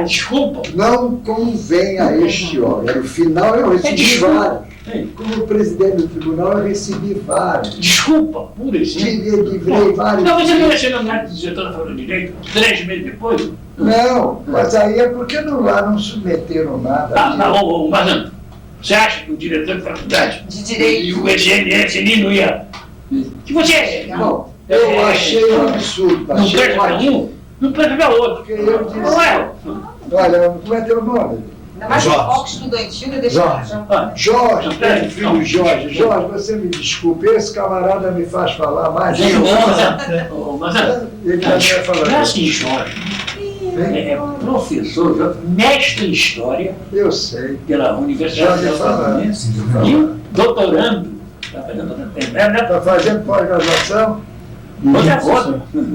desculpa. Não convém a este órgão. No final eu recebi vários. Como presidente do tribunal, eu recebi vários. Desculpa, por isso. Livrei vários. Não, mas eu não ia ser nomeado diretor da Faculdade de Direito 3 meses depois? Não, mas aí é porque lá não submeteram nada. Mas você acha que o diretor da faculdade de Direito e o SNS não ia... Que você é? Não, eu achei um absurdo. Não presta para um, não presta para outro. Porque eu disse, não é? Olha, como é teu nome? Ainda mais no foco estudantil e deixar... Jorge, filho Jorge. Jorge, você me desculpe, esse camarada me faz falar mais. Ele já ia falar. Não é assim, Jorge. É professor, mestre em História. Eu sei. Pela Universidade de Fluminense. E doutorando. Está fazendo pós-graduação?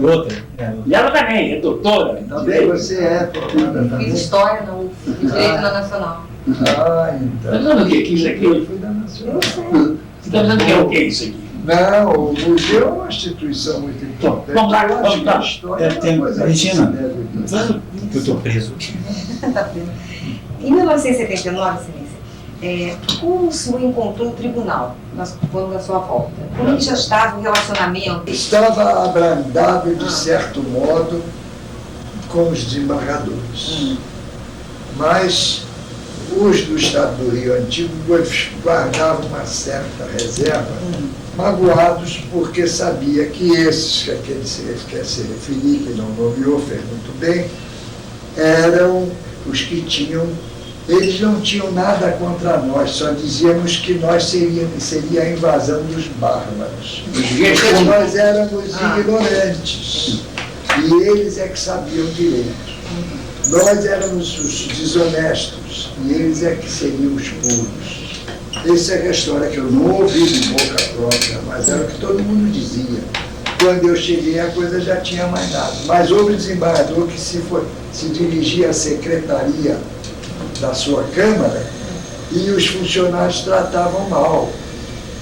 Outra. E ela também é doutora. Também você é formada também. Fiz História no Direito na Nacional. Ah, então. Está dizendo o que é isso aqui? Eu fui da Nacional. Eu sei. Você está dizendo que é o que é isso aqui? Não, o museu é uma instituição muito importante. Vamos lá, vamos lá. História é uma coisa Regina, que eu estou preso. Tá preso. Em 1979, Silêncio, como o senhor encontrou o tribunal quando da sua volta? Como já estava o relacionamento? Estava abrandado, de certo modo, com os desembargadores. Mas os do Estado do Rio Antigo guardavam uma certa reserva, magoados porque sabia que esses que ele quer se referir, que não nomeou, fez muito bem, eram os que tinham, eles não tinham nada contra nós, só dizíamos que nós seria a invasão dos bárbaros. Porque nós éramos ignorantes e eles é que sabiam direito. Nós éramos os desonestos e eles é que seriam os puros. Essa é a história que eu não ouvi de boca própria, mas era o que todo mundo dizia. Quando eu cheguei, a coisa já tinha mais nada. Mas houve um desembargador que se dirigia à secretaria da sua Câmara e os funcionários tratavam mal.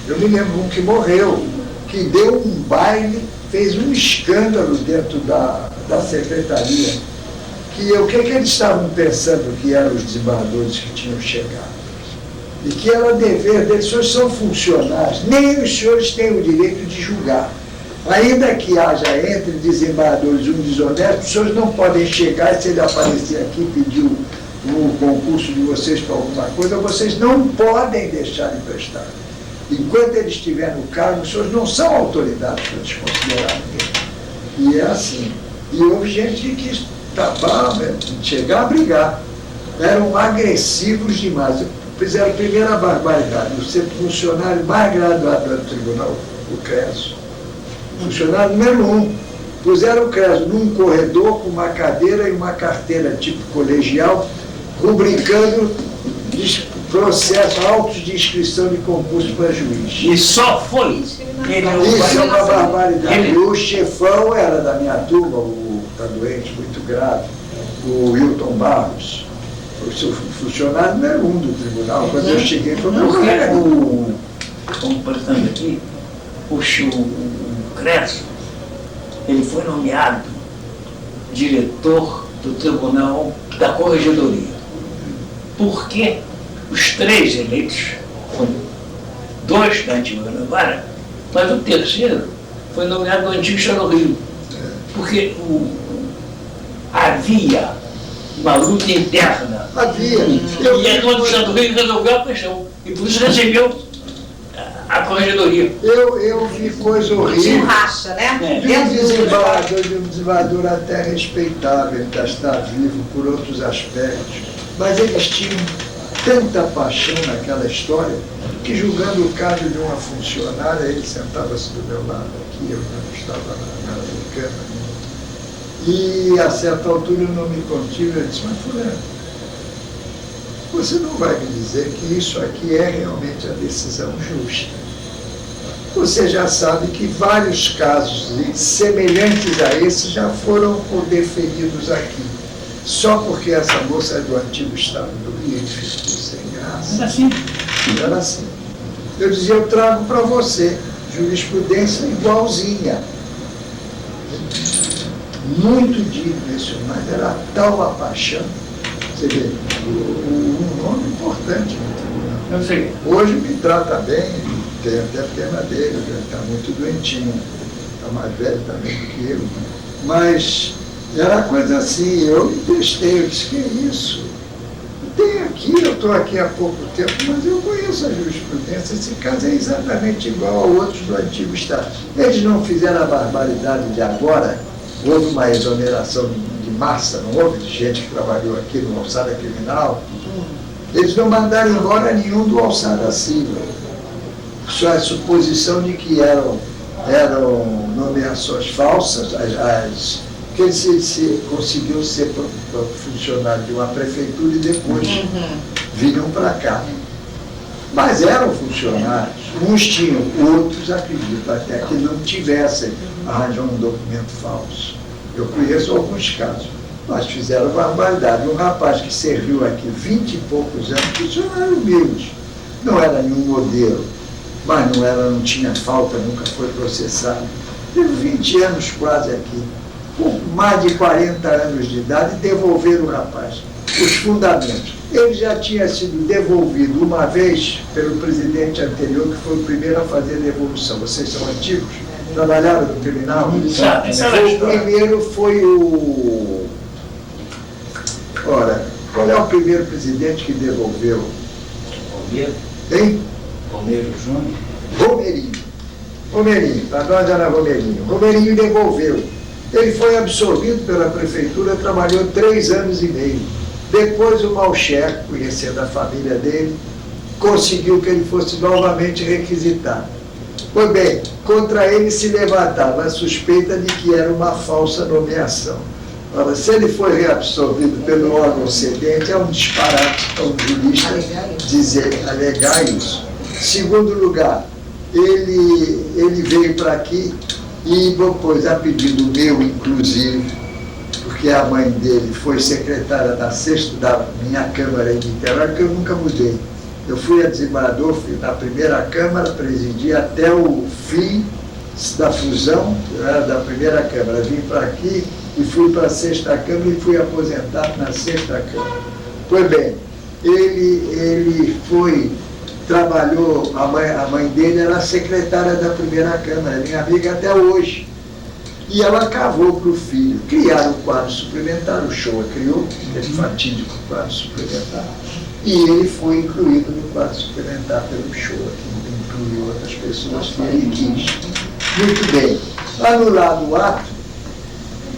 Eu me lembro um que morreu, que deu um baile, fez um escândalo dentro da secretaria. O que eles estavam pensando que eram os desembargadores que tinham chegado? E que era dever deles, os senhores são funcionários, nem os senhores têm o direito de julgar. Ainda que haja entre desembargadores um desonesto, os senhores não podem chegar, se ele aparecer aqui e pedir o concurso de vocês para alguma coisa, vocês não podem deixar de prestar. Enquanto ele estiver no cargo, os senhores não são autoridades para desconsiderar ninguém. E é assim. E houve gente que estava chegar a brigar. Eram agressivos demais. Fizeram a primeira barbaridade. O funcionário mais graduado do tribunal, o Creso. Funcionário número 1. Puseram o Creso num corredor com uma cadeira e uma carteira tipo colegial, rubricando processo, autos de inscrição de concurso para juiz. E só foi. Isso é uma barbaridade. E o chefão era da minha turma, o está doente, muito grave, o Wilton Barros, o seu funcionário número 1 do tribunal. Quando eu cheguei, foi meu colega. Como passando aqui, o Creso, ele foi nomeado diretor do Tribunal da Corregedoria. Porque os 3 eleitos, 2 da antiga Guanabara, mas o terceiro foi nomeado do antigo Estado do Rio. Porque havia uma luta interna. Havia. E a Constituição do Rio resolveu a questão. E por isso recebeu a Corregedoria. Eu vi coisa Tinha um horrível. racha, né? De um desembargador até respeitável, ele está vivo por outros aspectos. Mas eles tinham tanta paixão naquela história que, julgando o caso de uma funcionária, ele sentava-se do meu lado aqui, eu não estava na Câmara. E a certa altura eu não me contive, eu disse, mas fulano, você não vai me dizer que isso aqui é realmente a decisão justa. Você já sabe que vários casos semelhantes a esse já foram deferidos aqui. Só porque essa moça é do antigo Estado do Rio, ele ficou sem graça. Era assim. Era assim. Eu dizia, eu trago para você jurisprudência igualzinha. Muito digno isso, mas era tal a paixão. Você vê, um nome importante no tribunal. Eu sei. Hoje me trata bem, tem até pena dele, ele está muito doentinho, está mais velho também do que eu. Mas era coisa assim, eu me testei, eu disse, que é isso? Tem aqui, eu estou aqui há pouco tempo, mas eu conheço a jurisprudência, esse caso é exatamente igual a outros do antigo Estado. Eles não fizeram a barbaridade de agora, houve uma exoneração de massa, não houve de gente que trabalhou aqui no Alçada Criminal. Eles não mandaram embora nenhum do Alçada Civil. Só a suposição de que eram nomeações falsas, que ele se conseguiu ser funcionário de uma prefeitura e depois vinham para cá. Mas eram funcionários, uns tinham, outros acredito até que não tivessem arranjado um documento falso. Eu conheço alguns casos, mas fizeram barbaridade. Um rapaz que serviu aqui 20 e poucos anos, funcionário humilde, não era nenhum modelo, mas não tinha falta, nunca foi processado. Teve 20 anos quase aqui, com mais de 40 anos de idade, devolveram o rapaz os fundamentos. Ele já tinha sido devolvido uma vez pelo presidente anterior, que foi o primeiro a fazer a devolução. Vocês são antigos? Trabalharam no criminal? O primeiro foi o... Ora, qual é o primeiro presidente que devolveu? Palmeiro, Hein? Palmeiro Júnior. Romerinho, para nós era Romerinho. Romerinho devolveu. Ele foi absorvido pela prefeitura, trabalhou 3 anos e meio. Depois o Malcher, conhecendo a família dele, conseguiu que ele fosse novamente requisitado. Pois bem, contra ele se levantava a suspeita de que era uma falsa nomeação. Ora, se ele foi reabsorvido pelo órgão cedente, é um disparate para um jurista alegar isso. Segundo lugar, ele veio para aqui e propôs, a pedido meu, inclusive, porque a mãe dele foi secretária da minha Câmara em Niterói, que eu nunca mudei. Eu fui a desembargador, fui na primeira Câmara, presidi até o fim da fusão da primeira Câmara. Vim para aqui e fui para a 6ª Câmara e fui aposentado na 6ª Câmara. Pois bem, ele foi trabalhou, a mãe dele era secretária da primeira Câmara, minha amiga até hoje. E ela cavou para o filho. Criaram o quadro suplementar, o Shoa criou, aquele fatídico quadro suplementar. E ele foi incluído no quadro suplementar pelo Shoa, que incluiu outras pessoas que ele quis. Muito bem. Anulado o ato,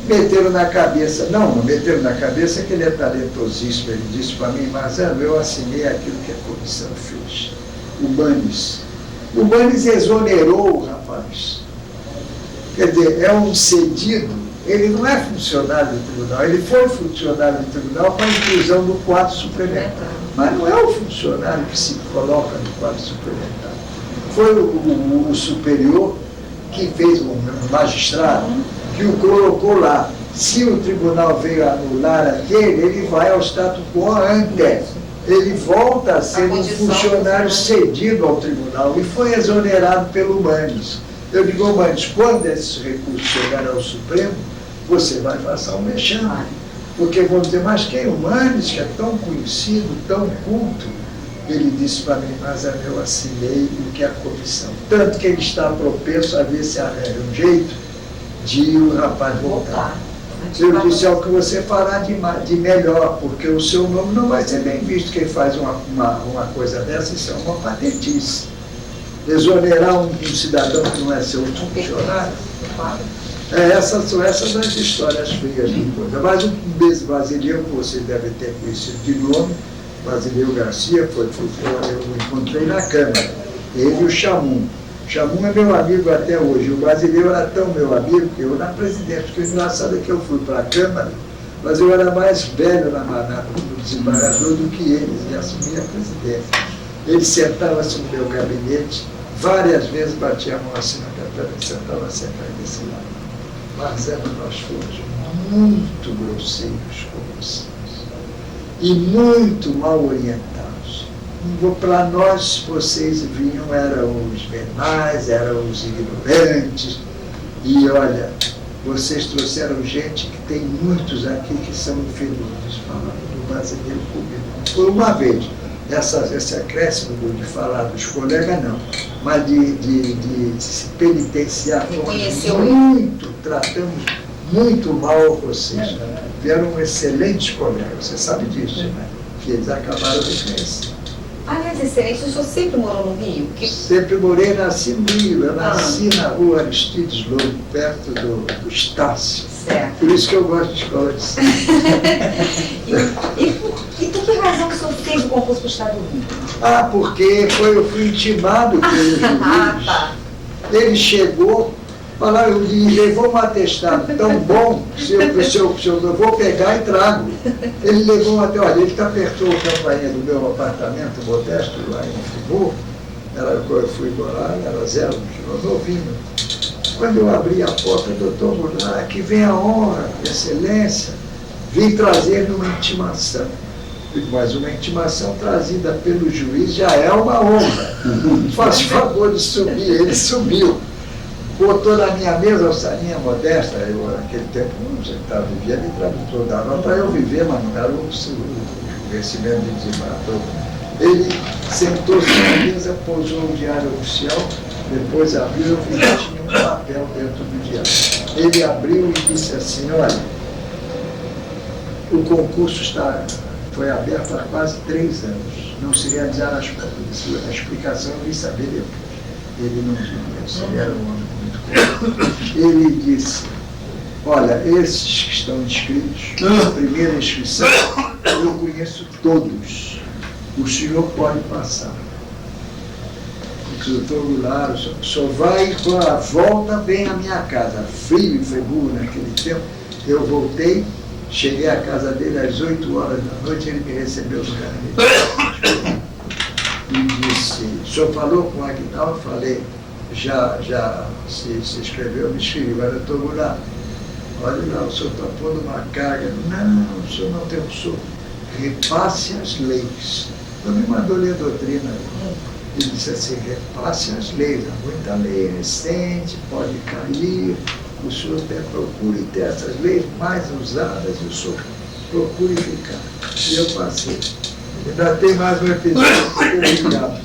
meteram na cabeça, não meteram na cabeça que ele é talentosíssimo, ele disse para mim, Marcelo, eu assinei aquilo que a comissão fez. O Banes exonerou o rapaz. Quer dizer, é um cedido, ele não é funcionário do tribunal, ele foi funcionário do tribunal com a inclusão do quadro suplementar. Mas não é o funcionário que se coloca no quadro suplementar. Foi o superior que fez, o magistrado, que o colocou lá. Se o tribunal veio anular aquele, ele vai ao status quo ante. Ele volta a ser um funcionário cedido ao tribunal e foi exonerado pelo Banes. Eu digo, Banes, quando esse recurso chegar ao Supremo, você vai passar um mexame. Porque vão dizer, mas quem é o Banes, que é tão conhecido, tão culto? Ele disse para mim, mas eu assinei o que é a comissão. Tanto que ele está propenso a ver se arranja um jeito de o rapaz voltar. Eu disse, é o que você fará de melhor, porque o seu nome não vai ser bem visto. Quem faz uma coisa dessa, isso é uma patetice. Exonerar um cidadão que não é seu funcionário. Essas são essas as histórias feias de coisa. Mas o Basileu, que você deve ter conhecido de nome, Basileu Garcia, eu encontrei na Câmara. Ele e o Chamum. O Chamum é meu amigo até hoje. O Basileu era tão meu amigo que eu na presidência. Porque o engraçado é que eu fui para a Câmara, mas eu era mais velho no desembargador do que eles, e assumi a presidência. Ele sentava-se no meu gabinete, várias vezes batia a mão assim na cadeira e sentava sempre desse lado. Mas nós fomos muito grosseiros com vocês e muito mal orientados. Para nós, vocês vinham, eram os venais, eram os ignorantes, e olha, vocês trouxeram gente que tem muitos aqui que são infelices, falando do brasileiro comigo. Por uma vez, esse acréscimo de falar dos colegas, não, mas de se penitenciar, tratamos muito mal vocês. Vieram excelentes colegas, você sabe disso, né? Que eles acabaram de conhecer. Aliás, excelente, o senhor sempre morou no Rio? Sempre morei, nasci no Rio, eu nasci na rua Aristides Lobo, perto do Estácio. Certo. Por isso que eu gosto de escola de samba. E por que razão o senhor fez o concurso para o Estado do Rio? Porque eu fui intimado pelo juiz. Tá. Ele chegou, falou, e levou um atestado tão bom, eu vou pegar e trago. Ele levou até, olha, ele apertou a campainha do meu apartamento modesto lá em Friburgo, eu fui morar, era 0 km, novinho. Quando eu abri a porta, doutor Goulart, aqui vem a honra, excelência, vim trazer uma intimação. Mas uma intimação trazida pelo juiz já é uma honra. Faz favor de subir. Ele subiu, botou na minha mesa a salinha modesta, eu naquele tempo não estava vivendo e tradutor, dava para eu viver, mas não era o vencimento de desembargador. Ele sentou-se na mesa, pousou o diário oficial, depois abriu, eu vi que tinha um papel dentro do diário. Ele abriu e disse assim, olha, o concurso foi aberto há quase 3 anos. Não se realizaram as provas. A explicação eu vim saber depois. Ele não disse, ele era um homem muito correto. Ele disse, olha, esses que estão inscritos, na primeira inscrição, eu conheço todos. O senhor pode passar. O doutor Goulart, o senhor vai com a volta bem à minha casa. Frio em Friburgo naquele tempo. Eu voltei, cheguei à casa dele às 8 horas da noite, ele me recebeu no gabinete. E disse, o senhor falou com o Aguinaldo? Falei, já se inscreveu, me inscrevi, mas doutor Goulart, olha lá, o senhor está pondo uma carga. Não, o senhor não tem, o senhor repasse as leis. Não me mandou ler a doutrina. Ele disse assim, repasse as leis, há muita lei recente, pode cair, o senhor até procure ter essas leis mais usadas, e o senhor procure ficar. E eu passei. Ainda tem mais um episódio.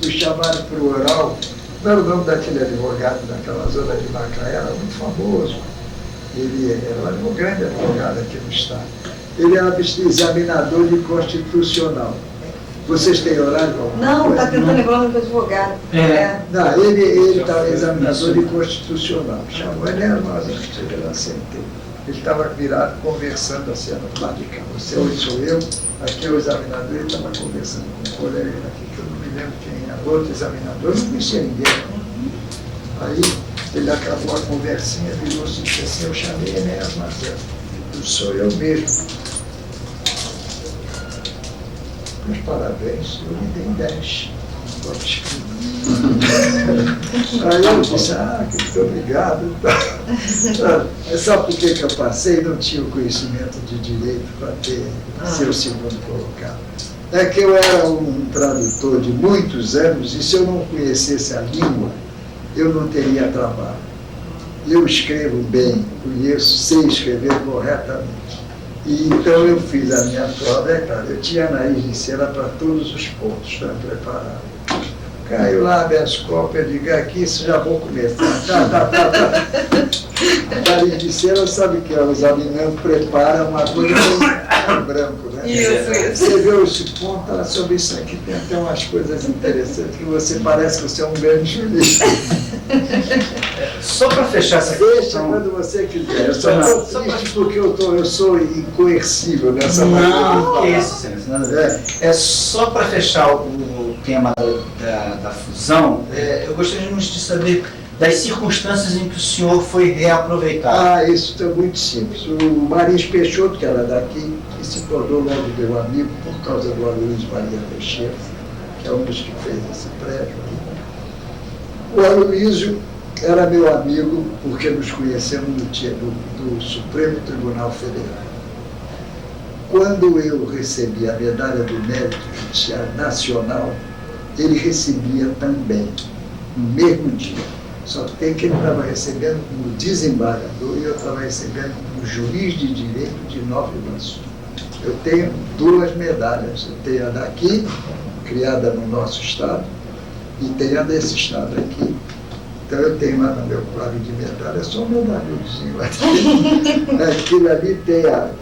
Fui chamado para o oral. Não era o nome daquele advogado daquela zona de Macaé, era muito famoso. Ele era um grande advogado aqui no estado. Ele era examinador de constitucional. Vocês têm horário? Não, está tentando lembrar o nome do advogado. Não, ele estava examinador de constitucional. Chamou ele, nós lá sentei. Ele estava virado, conversando assim, no lado de cá. Você hoje sou eu, aqui é o examinador, ele estava conversando com um colega aqui, que eu não me lembro quem era, outro examinador, eu não conhecia ninguém. Aí ele acabou a conversinha, virou-se e disse assim, eu chamei Enéas Marzano. Sou eu mesmo. Meus parabéns, eu lhe dei 10. Aí eu disse, muito obrigado. Mas sabe por que eu passei? Não tinha o conhecimento de direito para ser o segundo colocado. É que eu era um tradutor de muitos anos e se eu não conhecesse a língua, eu não teria trabalho. Eu escrevo bem, conheço, sei escrever corretamente. E então eu fiz a minha prova, claro, eu tinha nariz de cera para todos os pontos, estava preparado. Caiu lá, habeas corpus, eu digo, aqui isso já vou começar. Tá. Nariz de cera, sabe que o examinando prepara uma coisa em branco, né? Isso. Você vê esse ponto, sobre isso aqui tem até umas coisas interessantes, que você parece que você é um grande jurista. Só para fechar essa Deixa questão... quando você quiser. Eu só estou triste porque eu sou incoercível nessa maneira. Não, que isso, senhor. É só para fechar o tema da fusão, eu gostaria de saber das circunstâncias em que o senhor foi reaproveitado. Isso é muito simples. O Marins Peixoto, que era daqui, que se tornou logo meu amigo por causa do Aloysio Maria Teixeira, que é um dos que fez esse prédio aqui. O Aloysio era meu amigo porque nos conhecemos do Supremo Tribunal Federal. Quando eu recebi a medalha do Mérito Judiciário Nacional, ele recebia também, no mesmo dia. Só tem que ele estava recebendo como desembargador e eu estava recebendo como juiz de direito de Nova Iguaçu. Eu tenho 2 medalhas. Eu tenho a daqui, criada no nosso estado, e tenho a desse estado aqui. Então eu tenho lá no meu quadro de medalha, só um medalhãozinho aqui. Aquilo ali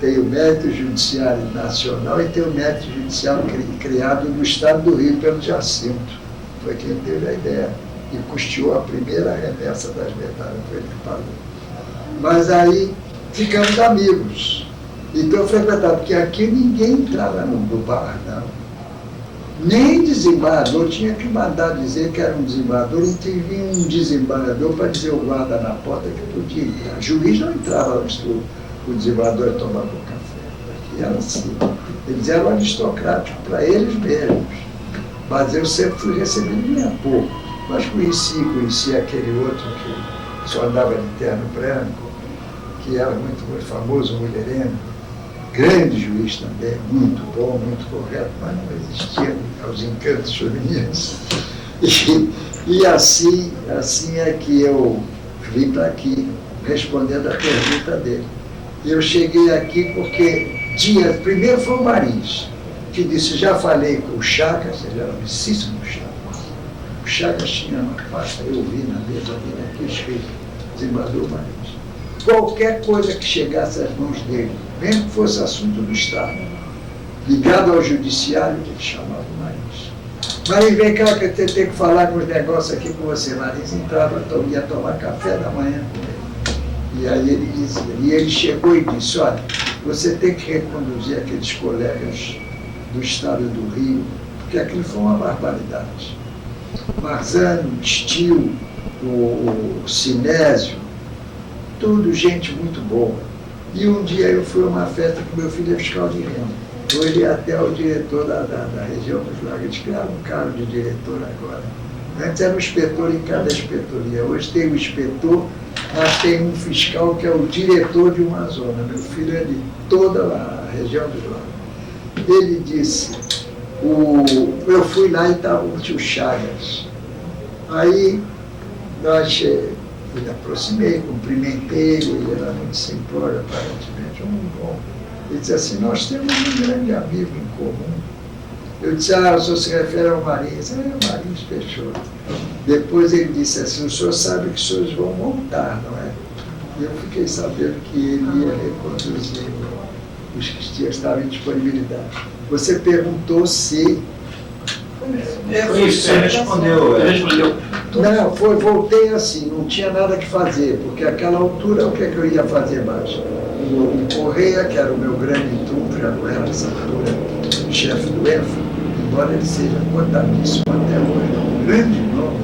tem o Mérito Judiciário Nacional e tem o Mérito Judiciário criado no estado do Rio pelo Jacinto. Foi quem teve a ideia e custeou a primeira remessa das medalhas, foi ele que pagou. Mas aí ficamos amigos. Então eu frequentava, porque aqui ninguém entrava no bar, não. Nem desembargador, tinha que mandar dizer que era um desembargador, e tinha um desembargador para dizer o guarda na porta que podia entrar. O juiz não entrava antes do desembargador tomava o café. Aqui era assim. Eles eram aristocráticos para eles mesmos. Mas eu sempre fui recebido minha pouco. Mas conheci aquele outro que só andava de terno branco, que era muito famoso, mulherengo. Grande juiz também, muito bom, muito correto, mas não existia aos encantos femininos. E assim é que eu vim para aqui, respondendo a pergunta dele. Eu cheguei aqui porque primeiro foi o Marins, que disse, já falei com o Chagas, ele era amicíssimo Chagas. O Chagas tinha uma pasta, eu vi na mesa dele aqui escrito, desembargador Marins. Qualquer coisa que chegasse às mãos dele, mesmo que fosse assunto do Estado, ligado ao judiciário, ele chamava o Marins. Marins, vem cá que eu tenho que falar com os negócios aqui com você. Marins entrava, ia tomar café da manhã com ele. E aí ele dizia, e ele chegou e disse, olha, você tem que reconduzir aqueles colegas do Estado do Rio, porque aquilo foi uma barbaridade. Marzano, Stil, o Sinésio, tudo gente muito boa. E um dia eu fui a uma festa com meu filho fiscal de renda. Hoje é até o diretor da região dos Lagos. Eles criaram um cargo de diretor agora. Antes era um inspetor em cada inspetoria. Hoje tem um inspetor, mas tem um fiscal que é o diretor de uma zona. Meu filho é de toda a região dos Lagos. Ele disse, eu fui lá e estava o tio Chagas. Aí nós me aproximei, cumprimentei, ele era muito simplório, aparentemente, bom. Ele disse assim, nós temos um grande amigo em comum. Eu disse, o senhor se refere ao Marins. O Marins Peixoto. Depois ele disse assim, o senhor sabe que os senhores vão montar, não é? E eu fiquei sabendo que ele ia reconduzir os que estavam em disponibilidade. Você perguntou se... Foi isso, você respondeu. Não, voltei assim, não tinha nada que fazer, porque àquela altura o que é que eu ia fazer mais? O Correia, que era o meu grande trunfo, já não era nessa altura chefe do EFA, embora ele seja contadíssimo até hoje, um grande nome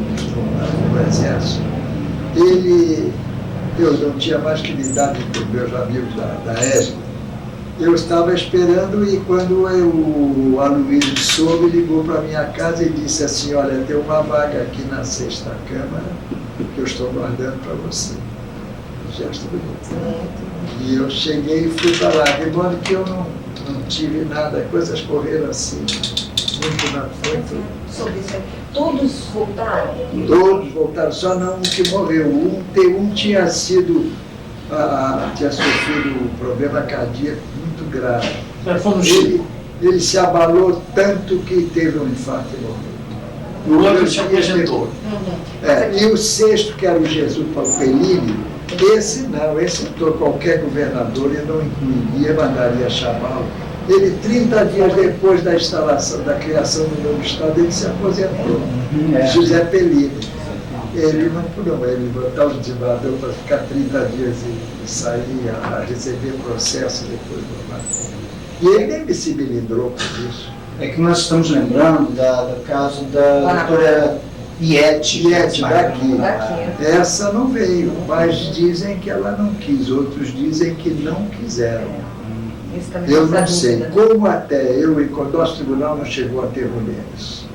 do Exército, eu não tinha mais que lidar com meus amigos da ESG. Eu estava esperando e quando o Aloysio soube, ligou para minha casa e disse assim, olha, tem uma vaga aqui na 6ª Câmara que eu estou guardando para você. Gesto bonito. E eu cheguei e fui para lá, de modo que eu não tive nada, coisas correram assim, muito na frente. Sobre isso aí, todos voltaram? Todos voltaram, só não um que morreu. Um tinha sofrido um problema cardíaco muito grave. Ele se abalou tanto que teve um infarto e morreu. O outro se apresentou. E o 6º, que era o Jesus Palpellini, esse entrou qualquer governador e não incluiria, mandaria chamá-lo. Ele, 30 dias depois da instalação, da criação do novo Estado, ele se aposentou. José Pellini. Ele ele botar o desembargador para ficar 30 dias e sair a receber processo depois do mar. E ele nem se melindrou por isso. É que nós estamos lembrando do caso da doutora Iete daqui. Essa não veio, mas dizem que ela não quis, outros dizem que não quiseram. Eu não sei como até eu, e quando o nosso tribunal não chegou a ter mulheres.